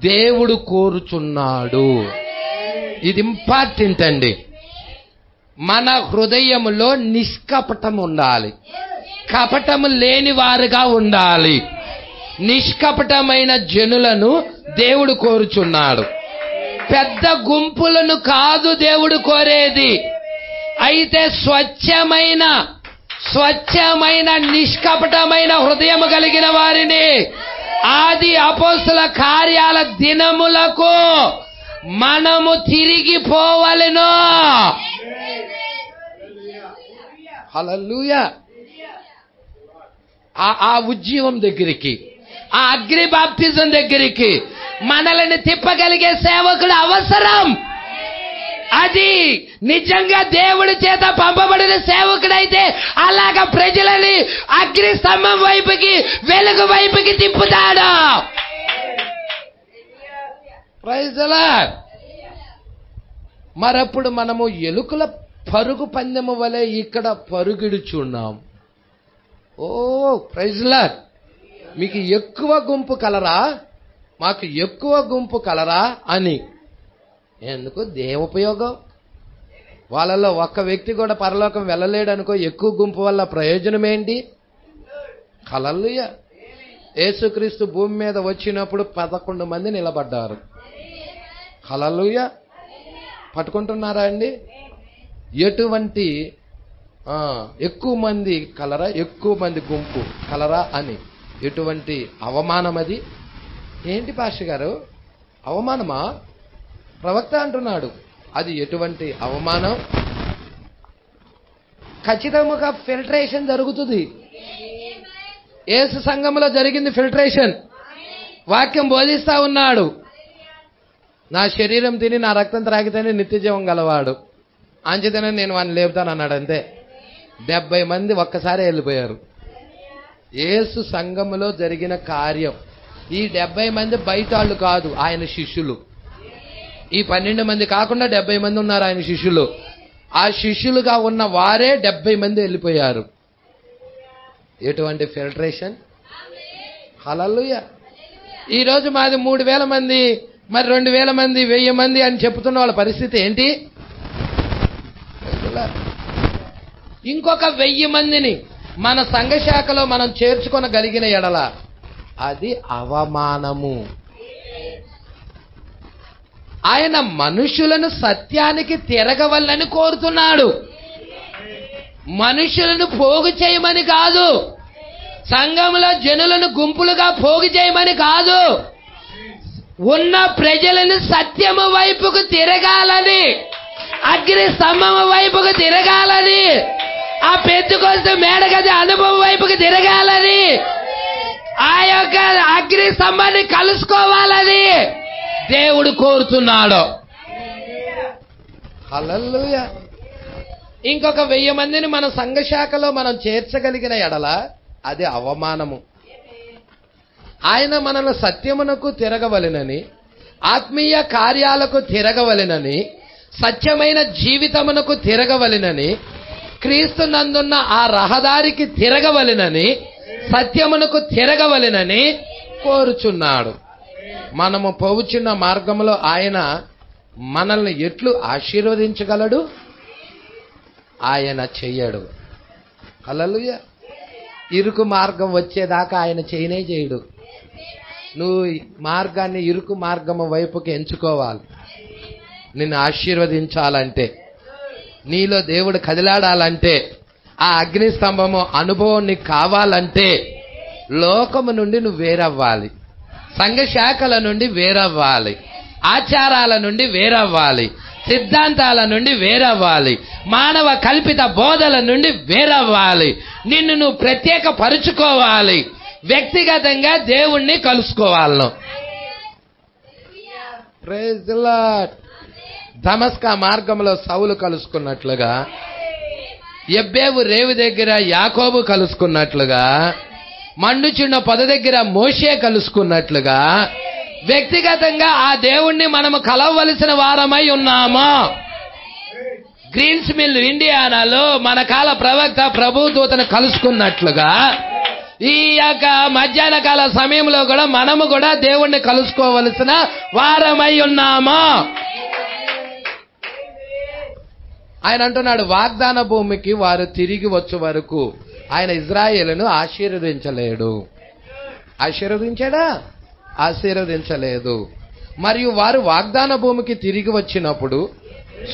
దేవుడు కోరుచున్నాడు. ఇది ఇంపార్టెంట్ అండి. మన హృదయములో నిష్కపటం ఉండాలి, కపటము లేని వారుగా ఉండాలి. నిష్కపటమైన జనులను దేవుడు కోరుచున్నాడు. పెద్ద గుంపులను కాదు దేవుడు కోరేది. అయితే స్వచ్ఛమైన నిష్కపటమైన హృదయము కలిగిన వారిని ఆది అపోస్తల కార్యాల దినములకు మనము తిరిగిపోవలెను. హల్లెలూయా. ఆ ఉజ్జీవం దగ్గరికి, ఆ అగ్ని బాప్తిజం దగ్గరికి మనల్ని తిప్పగలిగే సేవకుడు అవసరం. ఆ అది నిజంగా దేవుడి చేత పంపబడిన సేవకుడైతే అలాగా ప్రజలని అగ్ని స్తంభం వైపుకి, వెలుగు వైపుకి తిప్పుతాడు. Praise the lord. మరప్పుడు మనము ఎలుకల పరుగు పందెము వలె ఇక్కడ పరుగిడుచున్నాం. ఓ ప్రైజ్ ది లార్డ్. మీకు ఎక్కువ గుంపు కలరా, మాకు ఎక్కువ గుంపు కలరా అని. ఎందుకు? దేవోపయోగం. వాళ్ళలో ఒక్క వ్యక్తి కూడా పరలోకం వెళ్ళలేడు అనుకో, ఎక్కువ గుంపు వల్ల ప్రయోజనం ఏంటి? హల్లెలూయా. యేసుక్రీస్తు భూమి మీద వచ్చినప్పుడు 11 మంది నిలబడ్డారు. హల్లెలూయా. పట్టుకుంటున్నారా అండి? ఎటువంటి ఎక్కువ మంది కలరా, ఎక్కువ మంది గుంపు కలరా అని. ఎటువంటి అవమానం అది? ఏంటి పాస్టర్ గారు, అవమానమా? ప్రవక్త అంటున్నాడు. అది ఎటువంటి అవమానం? ఖచ్చితంగా ఫిల్టరేషన్ జరుగుతుంది. యేసు సంఘంలో జరిగింది ఫిల్టరేషన్. వాక్యం బోధిస్తా ఉన్నాడు. నా శరీరం తిని నా రక్తం త్రాగితేనే నిత్య జీవం గలవాడు, అంచేతనే నేను వాడిని లేపుతాను అన్నాడు. అంతే. 70 మంది ఒక్కసారి వెళ్ళిపోయారు. యేసు సంఘములో జరిగిన కార్యం. ఈ 70 మంది బయట వాళ్ళు కాదు, ఆయన శిష్యులు. ఈ 12 మంది కాకుండా 70 మంది ఉన్నారు ఆయన శిష్యులు. ఆ శిష్యులుగా ఉన్న వారే 70 మంది వెళ్ళిపోయారు. ఎటువంటి ఫిల్టరేషన్! హల్లెలూయా. ఈరోజు మాది 3000 మంది, మరి 2000 మంది, 1000 మంది అని చెప్తున్న వాళ్ళ పరిస్థితి ఏంటి? ఇంకొక 1000 మందిని మన సంఘ శాఖలో మనం చేర్చుకొనగలిగిన ఎడల అది అవమానము. ఆయన మనుషులను సత్యానికి తిరగవల్లని కోరుతున్నాడు. మనుషులను పోగు చేయమని కాదు, సంఘంలో జనులను గుంపులుగా పోగు చేయమని కాదు, ఉన్న ప్రజలను సత్యము వైపుకు తిరగాలని, అగ్ని స్తంభము వైపుకు తిరగాలని, ఆ పెద్దుకొస్తు మేడగది అనుభవం వైపుకు తిరగాలని, ఆ యొక్క అగ్ని స్తంభాన్ని కలుసుకోవాలని దేవుడు కోరుతున్నాడు. హల్లెలూయా. ఇంకొక 1000 మందిని మన సంఘ శాఖలో మనం చేర్చగలిగిన ఎడల అది అవమానము. ఆయన మనల్ని సత్యమునకు తిరగవలెనని, ఆత్మీయ కార్యాలకు తిరగవలెనని, సత్యమైన జీవితమునకు తిరగవలెనని, క్రీస్తు నందున్న ఆ రహదారికి తిరగవలెనని, సత్యమునకు తిరగవలెనని కోరుచున్నాడు. మనము పోవుచున్న మార్గంలో ఆయన మనల్ని ఎట్లు ఆశీర్వదించగలడు? ఆయన చెయ్యడు. హల్లెలూయా. ఇరుకు మార్గం వచ్చేదాకా ఆయన చేయనే చేయడు. నువ్వు మార్గాన్ని ఇరుకు మార్గం వైపుకి ఎంచుకోవాలి. నిన్ను ఆశీర్వదించాలంటే, నీలో దేవుడు కదిలాడాలంటే, ఆ అగ్ని స్తంభము అనుభవం నీకు కావాలంటే లోకము నుండి నువ్వు వేరవ్వాలి, సంఘ శాఖల నుండి వేరవ్వాలి, ఆచారాల నుండి వేరవ్వాలి, సిద్ధాంతాల నుండి వేరవ్వాలి, మానవ కల్పిత బోధల నుండి వేరవ్వాలి. నిన్ను నువ్వు ప్రత్యేక పరుచుకోవాలి, వ్యక్తిగతంగా దేవుణ్ణి కలుసుకోవాలి. Praise the Lord. దమస్కా మార్గంలో సౌలు కలుసుకున్నట్లుగా, ఎబ్బేవు రేవు దగ్గర యాకోబు కలుసుకున్నట్లుగా, మండుచున్న పొద దగ్గర మోషే కలుసుకున్నట్లుగా వ్యక్తిగతంగా ఆ దేవుణ్ణి మనము కలవవలసిన వారమై ఉన్నాము. గ్రీన్స్ మిల్ ఇండియానాలో మన కాల ప్రవక్త ప్రభుదూతను కలుసుకున్నట్లుగా ఈ యొక్క మధ్యాహ్న కాల సమయంలో కూడా మనము కూడా దేవుణ్ణి కలుసుకోవలసిన వారమై ఉన్నాము. ఆయన అంటున్నాడు, వాగ్దాన భూమికి వారు తిరిగి వచ్చే వరకు ఆయన ఇజ్రాయేలును ఆశీర్వదించలేడు. ఆశీర్వదించాడా? ఆశీర్వదించలేదు. మరియు వారు వాగ్దాన భూమికి తిరిగి వచ్చినప్పుడు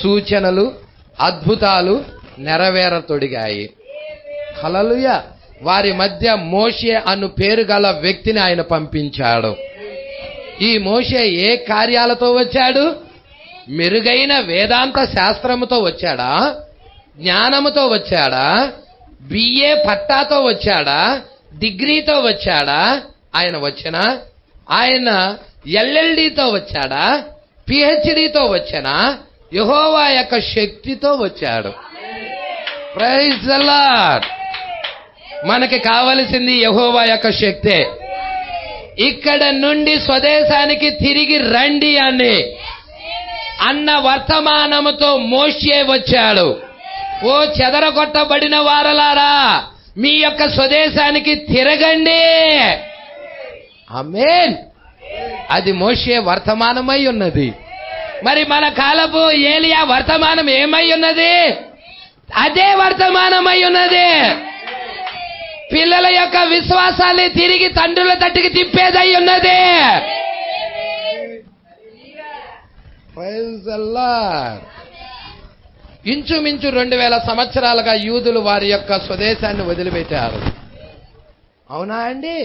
సూచనలు, అద్భుతాలు నెరవేరతొడిగాయి. హల్లెలూయా. వారి మధ్య మోషే అను పేరు గల వ్యక్తిని ఆయన పంపించాడు. ఈ మోషే ఏ కార్యాలతో వచ్చాడు? మెరుగైన వేదాంత శాస్త్రముతో వచ్చాడా? జ్ఞానముతో వచ్చాడా? బిఏ పట్టాతో వచ్చాడా? డిగ్రీతో వచ్చాడా? ఆయన వచ్చినా ఆయన ఎల్ఎల్డితో వచ్చాడా? పిహెచ్డితో వచ్చానా? యెహోవా యొక్క శక్తితో వచ్చాడు. Praise the lord. మనకి కావలసింది యెహోవా యొక్క శక్తే. ఇక్కడ నుండి స్వదేశానికి తిరిగి రండి అన్న వర్తమానముతో మోషే వచ్చాడు. ఓ చెదరగొట్టబడిన వారలారా, మీ యొక్క స్వదేశానికి తిరగండి. ఆమేన్. అది మోషే వర్తమానమై ఉన్నది. మరి మన కాలపు ఏలియా వర్తమానం ఏమై ఉన్నది? అదే వర్తమానమై ఉన్నది. పిల్లల యొక్క విశ్వాసాన్ని తిరిగి తండ్రుల తట్టుకి తిప్పేదై ఉన్నది. Praise the lord. ఇంచుమించు 2000 సంవత్సరాలుగా యూదులు వారి యొక్క స్వదేశాన్ని వదిలిపెట్టారు. అవునా అండి?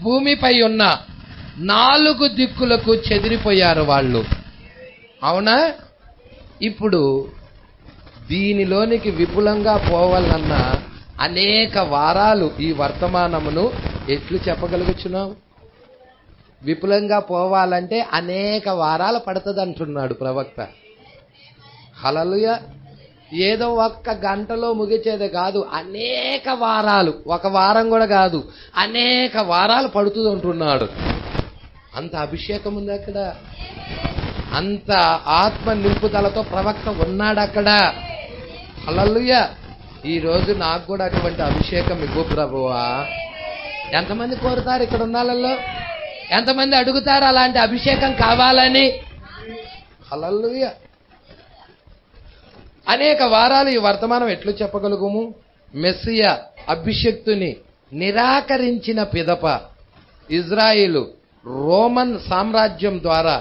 భూమిపై ఉన్న 4 దిక్కులకు చెదిరిపోయారు వాళ్ళు. అవునా? ఇప్పుడు దీనిలోనికి విపులంగా పోవాలన్న అనేక వారాలు ఈ వర్తమానమును ఎట్లు చెప్పగలుగుచున్నాం? విపులంగా పోవాలంటే అనేక వారాలు పడుతుంది అంటున్నాడు ప్రవక్త. హల్లెలూయా. ఏదో ఒక్క గంటలో ముగిచేది కాదు, అనేక వారాలు, ఒక వారం కూడా కాదు, అనేక వారాలు పడుతుంది అంటున్నాడు. అంత అభిషేకం ఉంది అక్కడ, అంత ఆత్మ నింపుదలతో ప్రవక్త ఉన్నాడు అక్కడ. హల్లెలూయా. ఈ రోజు నాకు కూడా అటువంటి అభిషేకం ఇవ్వు ప్రభువా. ఎంతమంది కోరుతారు ఇక్కడ ఉన్న వాళ్ళలో? ఎంతమంది అడుగుతారు అలాంటి అభిషేకం కావాలని? హల్లెలూయా. అనేక వారాలు ఈ వర్తమానం ఎట్లు చెప్పగలుగుము? మెస్సియా అభిషక్తుని నిరాకరించిన పిదప ఇజ్రాయిలు రోమన్ సామ్రాజ్యం ద్వారా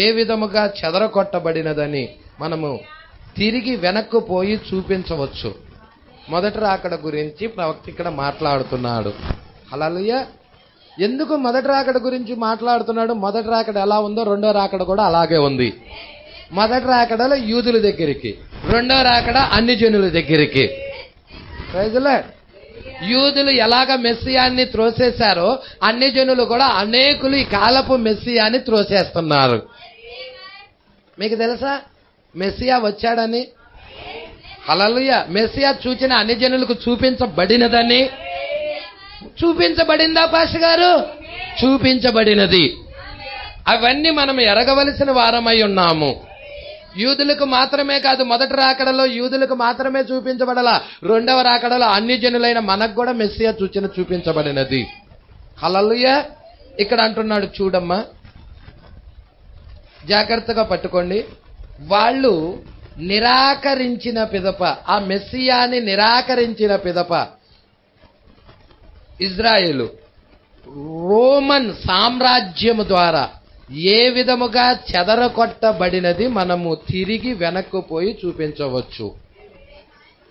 ఏ విధముగా చెదరగొట్టబడినదని మనము తిరిగి వెనక్కు పోయి చూపించవచ్చు. మొదటి రాకడ గురించి ప్రవక్త ఇక్కడ మాట్లాడుతున్నాడు. హల్లెలూయా. ఎందుకు మొదటి రాకడ గురించి మాట్లాడుతున్నాడు? మొదటి రాకడ ఎలా ఉందో రెండో రాకడ కూడా అలాగే ఉంది. మొదటి రాకడలో యూదుల దగ్గరికి, రెండో రాకడ అన్ని జనుల దగ్గరికి. Praise the lord. యూదులు ఎలాగ మెస్సియాన్ని త్రోసేశారో అన్ని జనులు కూడా అనేకులు ఈ కాలపు మెస్సియాని త్రోసేస్తున్నారు. మీకు తెలుసా మెస్సియా వచ్చాడని? హల్లెలూయా. మెస్సియా సూచన అన్ని జనులకు చూపించబడినదని. చూపించబడిందా పాస్టర్ గారు? చూపించబడినది. అవన్నీ మనం ఎరగవలసిన వారమై ఉన్నాము. యూదులకు మాత్రమే కాదు, మొదటి రాకడలో యూదులకు మాత్రమే చూపించబడాల, రెండవ రాకడలో అన్ని జనులైన మనకు కూడా మెస్సియా సూచన చూపించబడినది. హల్లెలూయా. ఇక్కడ అంటున్నాడు చూడమ్మా, జాగ్రత్తగా పట్టుకోండి. వాళ్ళు నిరాకరించిన పిదప, ఆ మెస్సియాని నిరాకరించిన పిదప ఇజ్రాయేలు రోమన్ సామ్రాజ్యము ద్వారా ఏ విధముగా చెదరగొట్టబడినది మనము తిరిగి వెనక్కు పోయి చూపించవచ్చు.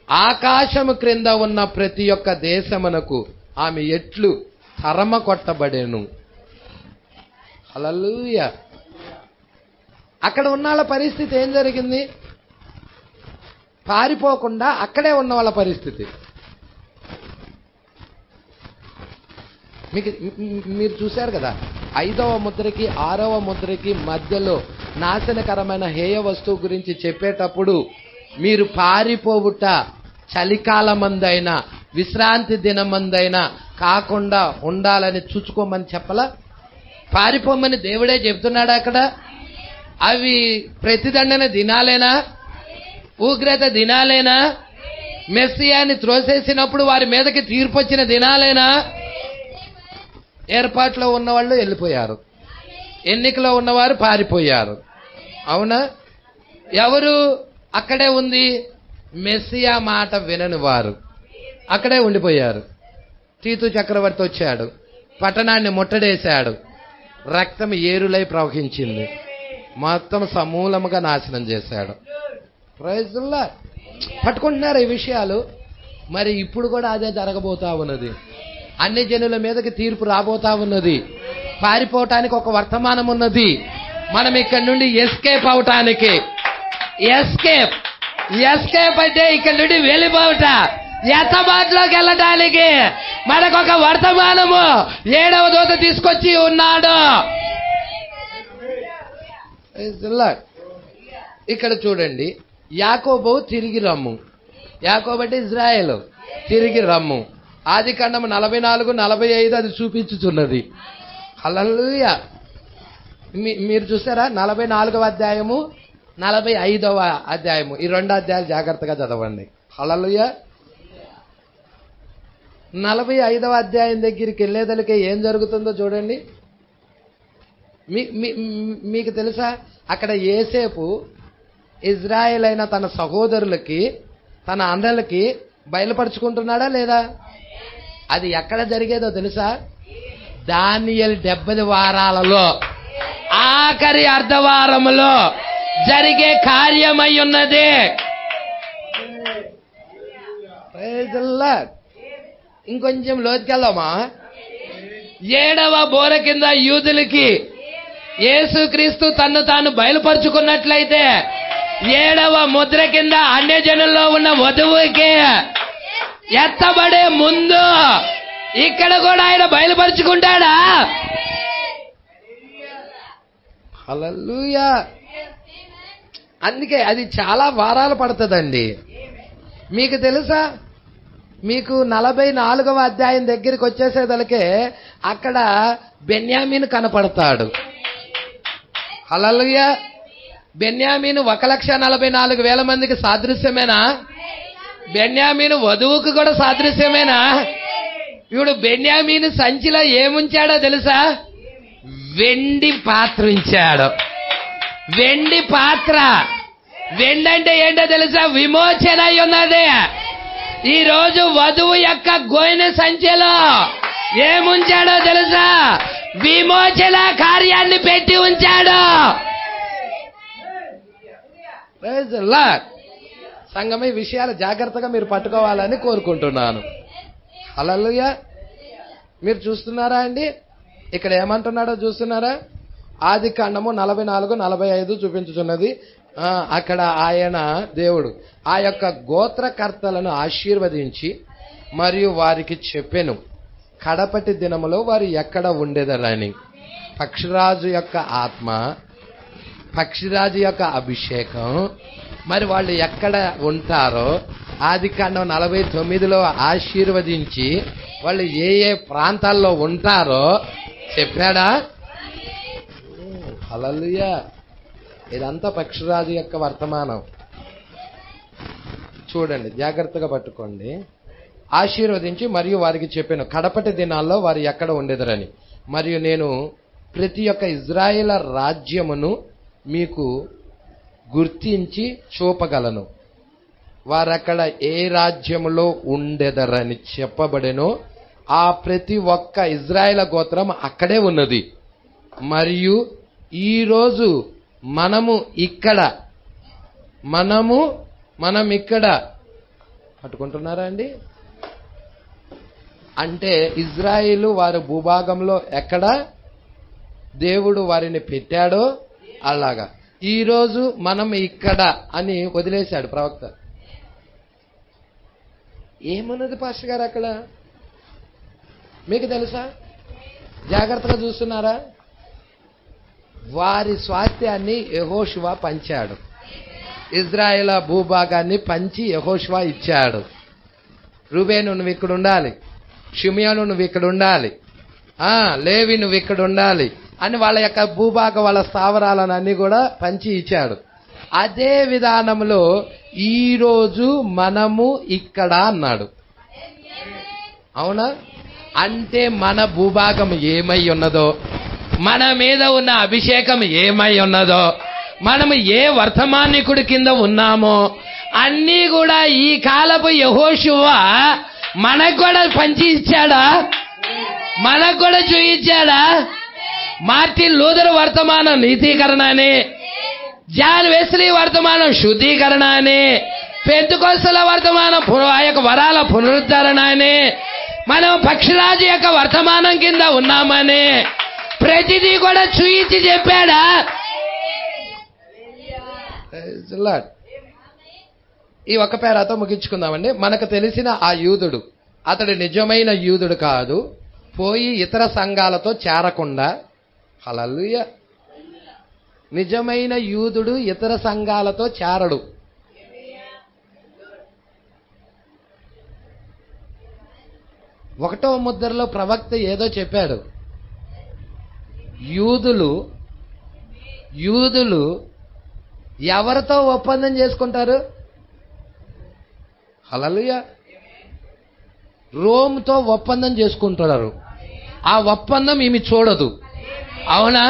ఆకాశము క్రింద ఉన్న ప్రతి ఒక్క దేశమునకు ఆమె ఎట్లు తరమ కొట్టబడెను. హల్లెలూయా. అక్కడ ఉన్న వాళ్ళ పరిస్థితి ఏం జరిగింది? పారిపోకుండా అక్కడే ఉన్న వాళ్ళ పరిస్థితి. మీరు చూశారు కదా, 5వ ముద్రకి 6వ ముద్రకి మధ్యలో నాశనకరమైన హేయ వస్తువు గురించి చెప్పేటప్పుడు మీరు పారిపోవుట చలికాలమందైనా విశ్రాంతి దినమందైనా కాకుండా ఉండాలని చూసుకోమని చెప్పలా? పారిపోమని దేవుడే చెప్తున్నాడు అక్కడ. అవి ప్రతిదండన దినాలేనా? ఉగ్రత దినాలేనా? మెస్సియాని త్రోసేసినప్పుడు వారి మీదకి తీర్పు వచ్చిన దినాలేనా? ఏర్పాట్లో ఉన్నవాళ్ళు వెళ్ళిపోయారు, ఎన్నికలో ఉన్నవారు పారిపోయారు. అవునా? ఎవరు అక్కడే ఉంది? మెస్సియా మాట వినని వారు అక్కడే ఉండిపోయారు. తీతు చక్రవర్తి వచ్చాడు, పట్టణాన్ని ముట్టడేశాడు, రక్తం ఏరులై ప్రవహించింది, మొత్తం సమూలముగా నాశనం చేశాడు. Praise the Lord. పట్టుకుంటున్నారు ఈ విషయాలు. మరి ఇప్పుడు కూడా అదే జరగబోతా ఉన్నది. అన్ని జనుల మీదకి తీర్పు రాబోతా ఉన్నది. పారిపోవటానికి ఒక వర్తమానం ఉన్నది. మనం ఇక్కడ నుండి ఎస్కేప్ అవటానికి, ఎస్కేప్ అంటే ఇక్కడ నుండి వెళ్ళిపోవట, ఎత్తబాటులోకి వెళ్ళటానికి మనకొక వర్తమానము 7వ దూత తీసుకొచ్చి ఉన్నాడు. ఇక్కడ చూడండి, యాకోబు తిరిగి రమ్ము. యాకోబు అంటే ఇజ్రాయేలు, తిరిగి రమ్ము. ఆదికాండము 44-45 అది చూపించుతున్నది. హల్లెలూయా. మీరు చూసారా? 44వ అధ్యాయము, 45వ అధ్యాయము, ఈ 2 అధ్యాయాలు జాగ్రత్తగా చదవండి. హల్లెలూయా. 45వ అధ్యాయం దగ్గరికి వెళ్ళేదలికే ఏం జరుగుతుందో చూడండి. మీకు తెలుసా, అక్కడ యోసేపు ఇజ్రాయేల్ అయిన తన సహోదరులకి, తన అన్నలకి బయలుపరుచుకుంటున్నాడా లేదా? అది ఎక్కడ జరిగేదో తెలుసా? దానియేలు 70 వారాలలో ఆఖరి అర్ధవారములో జరిగే కార్యమై ఉన్నది. ఇంకొంచెం లోతుకెళ్దామా? 7వ బోర కింద యూదులకి యేసుక్రీస్తు తన్ను తాను బయలుపరుచుకున్నట్లయితే, 7వ ముద్ర కింద అన్యజనుల్లో ఉన్న వధువుకి ఎత్తబడే ముందు ఇక్కడ కూడా ఆయన బయలుపరుచుకుంటాడా? హల్లెలూయా. అందుకే అది చాలా వారాలు పడుతుందండి. మీకు తెలుసా, మీకు 44వ అధ్యాయం దగ్గరికి వచ్చేసేదలకే అక్కడ బెన్యామీను కనపడతాడు. హల్లెలూయా. బెన్యామీను 1,44,000 మందికి సాదృశ్యమేనా? బెన్యామీను వధువుకు కూడా సాదృశ్యమేనా? ఇప్పుడు బెన్యామీను సంచిలో ఏముంచాడో తెలుసా? వెండి పాత్ర ఉంచాడు. వెండి పాత్ర. వెండి అంటే ఏంటో తెలుసా? విమోచన అయి ఉన్నది. ఈ రోజు వధువు యొక్క గోనె సంచిలో ఏముంచాడో తెలుసా? విమోచన కార్యాన్ని పెట్టి ఉంచాడు. సంగమే విషయాలు జాగ్రత్తగా మీరు పట్టుకోవాలని కోరుకుంటున్నాను. హల్లెలూయా. మీరు చూస్తున్నారా అండి? ఇక్కడ ఏమంటున్నాడో చూస్తున్నారా? ఆదికాండము 44-45 చూపించుతున్నది. అక్కడ ఆయన దేవుడు ఆ యొక్క గోత్రకర్తలను ఆశీర్వదించి మరియు వారికి చెప్పెను, కడపటి దినములో వారు ఎక్కడ ఉండేదరని. పక్షిరాజు యొక్క ఆత్మ, పక్షిరాజు యొక్క అభిషేకం, మరి వాళ్ళు ఎక్కడ ఉంటారో ఆదికాండం 49లో ఆశీర్వదించి వాళ్ళు ఏ ఏ ప్రాంతాల్లో ఉంటారో చెప్పాడా? హల్లెలూయా. ఇదంతా పక్షిరాజు యొక్క వర్తమానం. చూడండి, జాగ్రత్తగా పట్టుకోండి. ఆశీర్వదించి మరియు వారికి చెప్పాను, కడపటి దినాల్లో వారు ఎక్కడ ఉండేదరని. మరియు నేను ప్రతి ఒక్క ఇజ్రాయేల్ రాజ్యమును మీకు గుర్తించి చూపగలను. వారక్కడ ఏ రాజ్యములో ఉండేదరని చెప్పబడెనో ఆ ప్రతి ఒక్క ఇజ్రాయేల్ గోత్రం అక్కడే ఉన్నది. మరియు ఈరోజు మనం ఇక్కడ పట్టుకుంటున్నారా అండి? అంటే ఇజ్రాయేలు వారి భూభాగంలో ఎక్కడ దేవుడు వారిని పెట్టాడో అలాగా ఈరోజు మనం ఇక్కడ అని వదిలేశాడు ప్రవక్త. ఏమున్నది పాస్టర్ గారు అక్కడ? మీకు తెలుసా? జాగ్రత్తగా చూస్తున్నారా? వారి స్వాస్థ్యాన్ని యెహోషువ పంచాడు. ఇజ్రాయేల్ భూభాగాన్ని పంచి యెహోషువ ఇచ్చాడు. రూబేను నువ్వు ఇక్కడ ఉండాలి, షిమియోను నువ్వు ఇక్కడ ఉండాలి, లేవి నువ్వు ఇక్కడ ఉండాలి అని వాళ్ళ యొక్క భూభాగ వాళ్ళ స్థావరాలను అన్ని కూడా పంచి ఇచ్చాడు. అదే విధానంలో ఈరోజు మనము ఇక్కడ అన్నాడు. అవునా? అంటే మన భూభాగం ఏమై ఉన్నదో, మన మీద ఉన్న అభిషేకం ఏమై ఉన్నదో, మనము ఏ వర్తమానికుడి కింద ఉన్నామో అన్నీ కూడా ఈ కాలపు యెహోషువ మనకు కూడా పంచి ఇచ్చాడా? మనకు కూడా చూయించాడా? మార్టిన్ లూథర్ వర్తమానం నీతీకరణ అని, జాన్ వెస్లీ వర్తమానం శుద్ధీకరణ అని, పెంతెకొస్తల వర్తమానం ఆ యొక్క వరాల పునరుద్ధరణ అని, మనం పక్షిరాజు యొక్క వర్తమానం కింద ఉన్నామని ప్రతిదీ కూడా చూయించి చెప్పాడా? ఈ ఒక్క పేరాతో ముగించుకుందామండి. మనకు తెలిసిన ఆ యూదుడు, అతడు నిజమైన యూదుడు కాదు, పోయి ఇతర సంఘాలతో చేరకుండా, హల్లెలూయా, నిజమైన యూదుడు ఇతర సంఘాలతో చేరడు. ఒకటో ముద్రలో ప్రవక్త ఏదో చెప్పాడు. యూదులు ఎవరితో ఒప్పందం చేసుకుంటారు? హల్లెలూయా. రోమ్తో ఒప్పందం చేసుకుంటున్నారు. ఆ ఒప్పందం ఈమె చూడదు. అవునా?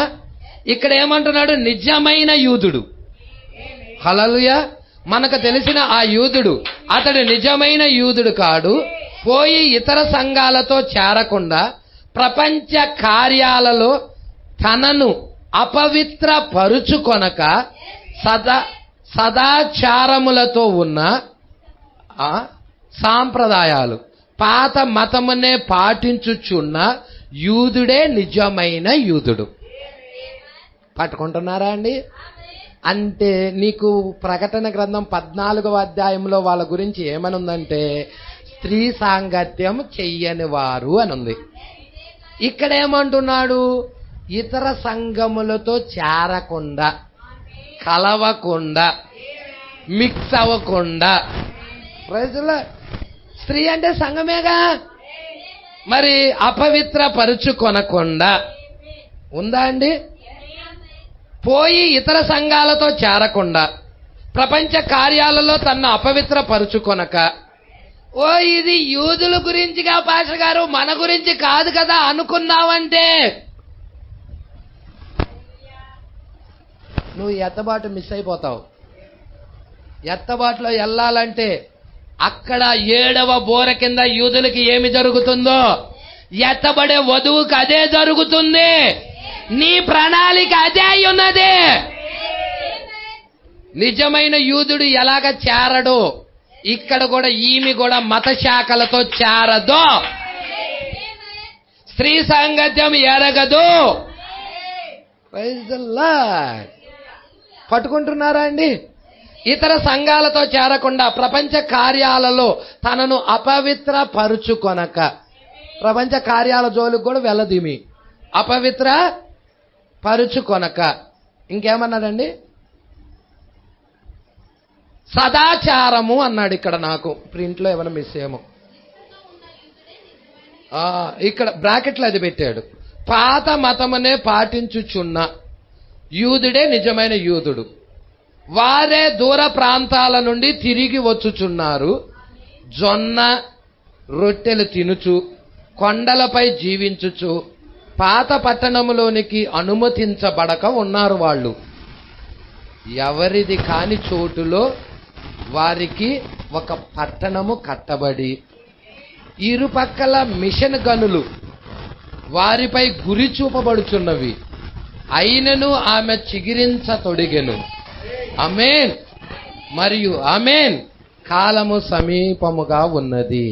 ఇక్కడ ఏమంటున్నాడు? నిజమైన యూదుడు. హల్లెలూయా. మనకు తెలిసిన ఆ యూదుడు, అతడు నిజమైన యూదుడు కాడు. పోయి ఇతర సంఘాలతో చేరకుండా ప్రపంచ కార్యాలలో తనను అపవిత్ర పరుచుకొనక సదాచారములతో ఉన్న సాంప్రదాయాలు, పాత మతమునే పాటించుచున్న యూదుడే నిజమైన యూదుడు. పట్టుకుంటున్నారా అండి? అంటే నీకు ప్రకటన గ్రంథం 14వ అధ్యాయంలో వాళ్ళ గురించి ఏమనుందంటే స్త్రీ సాంగత్యం చెయ్యని వారు అని ఉంది. ఇక్కడ ఏమంటున్నాడు? ఇతర సంఘములతో చేరకుండా, కలవకుండా, మిక్స్ అవ్వకుండా. స్త్రీ అంటే సంఘమేగా, మరి అపవిత్ర పరుచుకొనకుండా ఉందా అండి? పోయి ఇతర సంఘాలతో చేరకుండా ప్రపంచ కార్యాలలో తన్ను అపవిత్ర పరుచుకొనక. ఓ ఇది యూదుల గురించిగా పాస్టర్ గారు, మన గురించి కాదు కదా అనుకున్నావంటే నువ్వు ఎత్తబాటు మిస్ అయిపోతావు. ఎత్తబాటులో వెళ్ళాలంటే అక్కడ 7వ బోర కింద యూదులకి ఏమి జరుగుతుందో ఎత్తబడే వధువుకి అదే జరుగుతుంది. నీ ప్రణాళిక అదే ఉన్నది. నిజమైన యూదుడు ఎలాగ చేరడు, ఇక్కడ కూడా ఈమె కూడా మత శాఖలతో చేరదు, స్త్రీ సాంగత్యం ఎరగదు. పట్టుకుంటున్నారా అండి? ఇతర సంఘాలతో చేరకుండా ప్రపంచ కార్యాలలో తనను అపవిత్ర పరుచుకొనక. ప్రపంచ కార్యాల జోలికి కూడా వెళ్ళదిమి. అపవిత్ర పరుచుకొనక. ఇంకేమన్నాడండి? సదాచారము అన్నాడు. ఇక్కడ నాకు ప్రింట్లో ఏమైనా మిస్ ఏమో, ఇక్కడ బ్రాకెట్లో అది పెట్టాడు. పాత మతమునే పాటించుచున్న యూదుడే నిజమైన యూదుడు. వారే దూర ప్రాంతాల నుండి తిరిగి వచ్చుచున్నారు. జొన్న రొట్టెలు తినుచు, కొండలపై జీవించుచు, పాత పట్టణములోనికి అనుమతించబడక ఉన్నారు. వాళ్ళు ఎవరిది కాని చోటులో వారికి ఒక పట్టణము కట్టబడి, ఇరుపక్కల మిషన్ గనులు వారిపై గురి చూపబడుచున్నవి. అయినను ఆమె చిగిరించతొడిగెను. ఆమేన్ మరియు ఆమేన్. కాలము సమీపముగా ఉన్నది.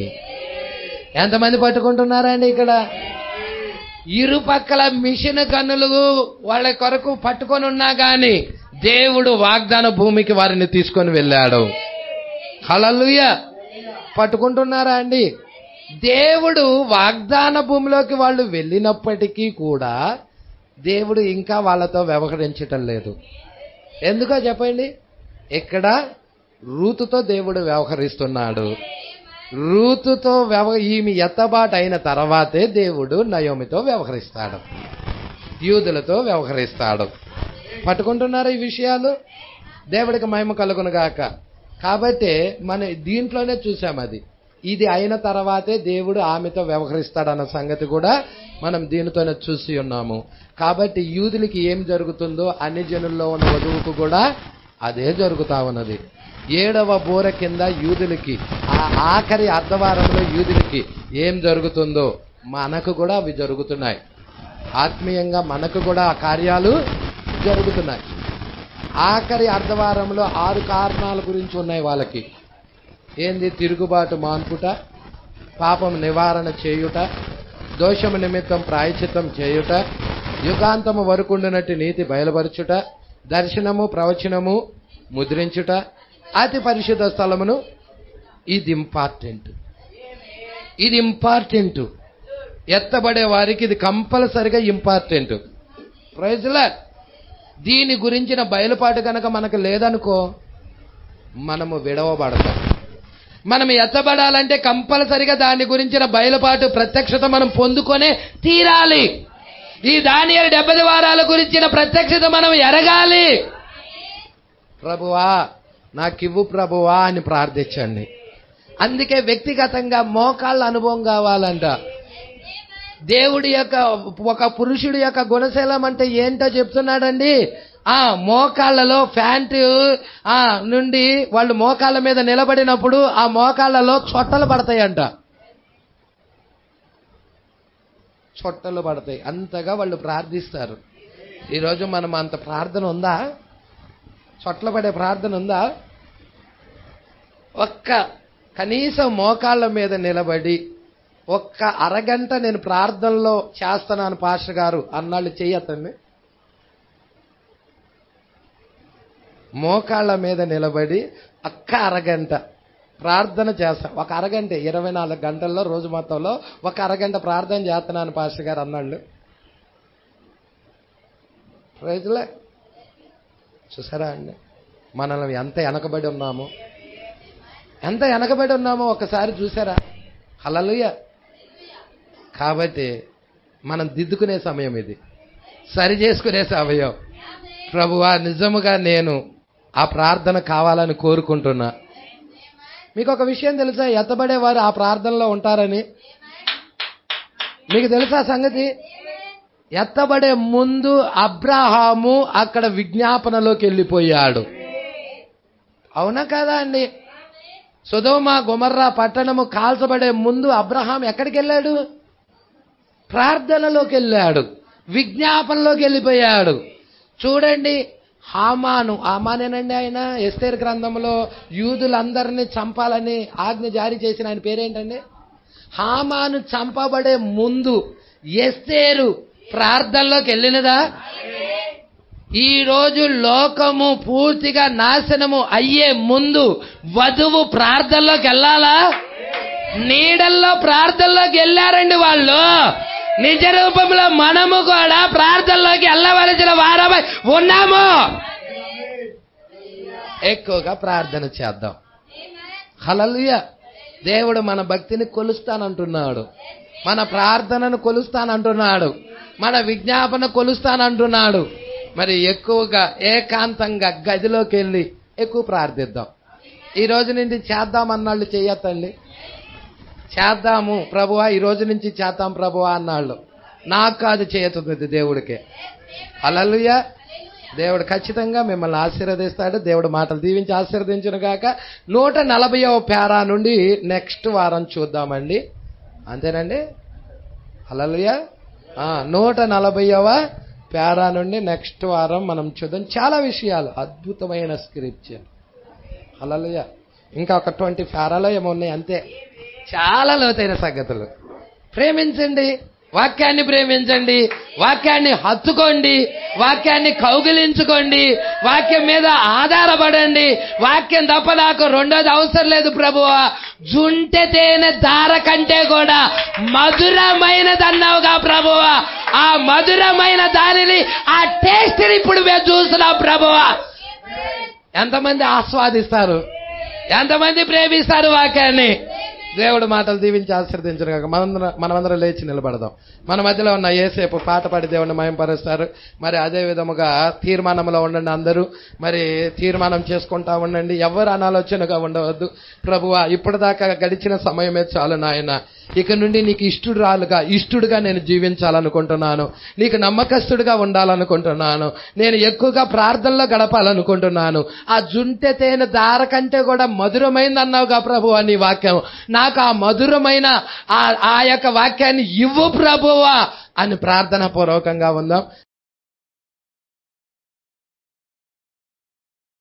ఎంతమంది పట్టుకుంటున్నారా అండి? ఇక్కడ ఇరుపక్కల మిషన్ గనులు వాళ్ళ కొరకు పట్టుకొని ఉన్నా గాని దేవుడు వాగ్దాన భూమికి వారిని తీసుకొని వెళ్ళాడు. హల్లెలూయా. పట్టుకుంటున్నారా అండి? దేవుడు వాగ్దాన భూమిలోకి వాళ్ళు వెళ్ళినప్పటికీ కూడా దేవుడు ఇంకా వాళ్ళతో వ్యవహరించటం లేదు. ఎందుకో చెప్పండి? ఇక్కడ రూతుతో దేవుడు వ్యవహరిస్తున్నాడు. రూతుతో ఈమె ఎత్తబాటు అయిన తర్వాతే దేవుడు నయోమితో వ్యవహరిస్తాడు, యూదులతో వ్యవహరిస్తాడు. పట్టుకుంటున్నారు ఈ విషయాలు? దేవుడికి మహిమ కలుగును గాక. కాబట్టి మన దీంట్లోనే చూసాం అది. ఇది అయిన తర్వాతే దేవుడు ఆమెతో వ్యవహరిస్తాడన్న సంగతి కూడా మనం దీనితోనే చూసి ఉన్నాము. కాబట్టి యూదులకి ఏం జరుగుతుందో అన్ని జనుల్లో ఉన్న వధువుకు కూడా అదే జరుగుతా ఉన్నది. 7వ బోర కింద యూదులకి, ఆ ఆఖరి అర్ధవారంలో యూదులకి ఏం జరుగుతుందో మనకు కూడా అవి జరుగుతున్నాయి. ఆత్మీయంగా మనకు కూడా ఆ కార్యాలు జరుగుతున్నాయి. ఆఖరి అర్ధవారంలో 6 కారణాల గురించి ఉన్నాయి వాళ్ళకి. ఏంది? తిరుగుబాటు మాన్పుట, పాపం నివారణ చేయుట, దోషము నిమిత్తం ప్రాయశ్చిత్తం చేయుట, యుగాంతము వరకుండునట్టు నీతి బయలుపరచుట, దర్శనము ప్రవచనము ముద్రించుట, అతి పరిశుద్ధ స్థలమును. ఇది ఇంపార్టెంట్. ఎత్తబడే వారికి ఇది కంపల్సరిగా ఇంపార్టెంట్. Praise lord. దీని గురించిన బయలుపాటు కనుక మనకు లేదనుకో, మనము విడవబడతాం. మనం ఎత్తబడాలంటే కంపల్సరిగా దాని గురించిన బయలుపాటు, ప్రత్యక్షత మనం పొందుకొనే తీరాలి. ఈ దానియేలు 70 వారాల గురించిన ప్రత్యక్షత మనం ఎరగాలి. ప్రభువా నాకివ్వు ప్రభువా అని ప్రార్థించండి. అందుకే వ్యక్తిగతంగా మోకాళ్ళ అనుభవం కావాలంట. దేవుడి యొక్క, ఒక పురుషుడి యొక్క గుణశీలం అంటే ఏంటో చెప్తున్నాడండి. మోకాళ్ళలో ప్యాంటు నుండి వాళ్ళు మోకాళ్ళ మీద నిలబడినప్పుడు ఆ మోకాళ్ళలో చొట్టలు పడతాయంట. చొట్టలు పడతాయి, అంతగా వాళ్ళు ప్రార్థిస్తారు. ఈరోజు మనం అంత ప్రార్థన ఉందా? చొట్టలు పడే ప్రార్థన ఉందా? కనీసం మోకాళ్ళ మీద నిలబడి ఒక్క అరగంట నేను ప్రార్థనలో చేస్తున్నాను పాస్టర్ గారు అన్నాళ్ళు చెయ్యతండి. మోకాళ్ళ మీద నిలబడి అరగంట ప్రార్థన చేస్తాం. ఒక అరగంట, 24 గంటల్లో రోజు మొత్తంలో ఒక అరగంట ప్రార్థన చేస్తున్నాను పాస్టర్ గారు అన్నాళ్ళు. ప్రైజ్లే. చూసారా అండి మనల్ని ఎంత వెనకబడి ఉన్నామో, ఎంత వెనకబడి ఉన్నామో ఒకసారి చూసారా? హల్లెలూయా. కాబట్టి మనం దిద్దుకునే సమయం ఇది, సరి చేసుకునే సమయం. ప్రభువా నిజముగా నేను ఆ ప్రార్థన కావాలని కోరుకుంటున్నా. మీకు ఒక విషయం తెలుసా? ఎత్తబడేవారు ఆ ప్రార్థనలో ఉంటారని మీకు తెలుసా సంగతి? ఎత్తబడే ముందు అబ్రహాము అక్కడ విజ్ఞాపనలోకి వెళ్ళిపోయాడు. అవునా కదా అండి? సొదొమ గొమొర్రా పట్టణము కాల్చబడే ముందు అబ్రహాం ఎక్కడికి వెళ్ళాడు? ప్రార్థనలోకి వెళ్ళాడు, విజ్ఞాపనలోకి వెళ్ళిపోయాడు. చూడండి, హామానేనండి ఆయన ఎస్తేరు గ్రంథంలో యూదులందరినీ చంపాలని ఆజ్ఞ జారీ చేసిన ఆయన పేరేంటండి? హామాను చంపబడే ముందు ఎస్తేరు ప్రార్థనలోకి వెళ్ళినదా? ఈ రోజు లోకము పూర్తిగా నాశనము అయ్యే ముందు వధువు ప్రార్థనలోకి వెళ్ళాలా? నీడల్లో ప్రార్థనలోకి వెళ్ళారండి వాళ్ళు. నిజ రూపంలో మనము కూడా ప్రార్థనలోకి వెళ్ళవలసిన వారమై ఉన్నాము. ఎక్కువగా ప్రార్థన చేద్దాం. హల్లెలూయా. దేవుడు మన భక్తిని కొలుస్తానంటున్నాడు, మన ప్రార్థనను కొలుస్తానంటున్నాడు, మన విజ్ఞాపన కొలుస్తానంటున్నాడు. మరి ఎక్కువగా ఏకాంతంగా గదిలోకి వెళ్ళి ఎక్కువ ప్రార్థిద్దాం. ఈ రోజు నుంచి చేద్దామన్నాళ్ళు చెయ్యొద్దండి. చేద్దాము ప్రభువా, ఈ రోజు నుంచి చేద్దాం ప్రభువా అన్నాళ్ళు. నాకు కాదు, చేయతుంది దేవుడికే. హల్లెలూయా. దేవుడు ఖచ్చితంగా మిమ్మల్ని ఆశీర్వదిస్తాడు. దేవుడు మాటలు దీవించి ఆశీర్వదించును గాక. 140వ పేరా నుండి నెక్స్ట్ వారం చూద్దామండి. అంతేనండి. హల్లెలూయా. 140వ పేరా నుండి నెక్స్ట్ వారం మనం చూద్దాం. చాలా విషయాలు, అద్భుతమైన స్క్రిప్చర్. హల్లెలూయా. ఇంకా ఒక 20 పేరాలో ఏమో ఉన్నాయి అంతే. చాలా లోతైన సంగతులు. ప్రేమించండి, వాక్యాన్ని ప్రేమించండి, వాక్యాన్ని హత్తుకోండి, వాక్యాన్ని కౌగిలించుకోండి, వాక్యం మీద ఆధారపడండి. వాక్యం తప్ప నాకు రెండోది అవసరం లేదు ప్రభువా. జుంటె తేనె ధార కంటే కూడా మధురమైనది అన్నావుగా ప్రభువా. ఆ మధురమైన దానిని, ఆ టేస్ట్ ని ఇప్పుడు మేము చూస్తున్నాం ప్రభువా. ఎంతమంది ఆస్వాదిస్తారు, ఎంతమంది ప్రేమిస్తారు వాక్యాన్ని? దేవుడు మాటలు దీవించి ఆశీర్వదించను కాక. మనమందరం లేచి నిలబడదాం. మన మధ్యలో ఉన్న యేసేపు పాట పాడి దేవుడిని మహిమపరుస్తారు. మరి అదే విధముగా తీర్మానంలో ఉండండి అందరూ. మరి తీర్మానం చేసుకుంటా ఉండండి, ఎవరు అనాలోచనగా ఉండవద్దు. ప్రభువా ఇప్పటిదాకా గడిచిన సమయమే చాలు నాయన. ఇక నుండి నీకు ఇష్టడుగా నేను జీవించాలనుకుంటున్నాను, నీకు నమ్మకస్తుడిగా ఉండాలనుకుంటున్నాను, నేను ఎక్కువగా ప్రార్థనలో గడపాలనుకుంటున్నాను. ఆ జుంటె తేనె దార కంటే కూడా మధురమైంది అన్నావుగా ప్రభువా నీ వాక్యం. నాకు ఆ మధురమైన ఆ యొక్క వాక్యాన్ని ఇవ్వు ప్రభువా అని ప్రార్థన పూర్వకంగా ఉందాం.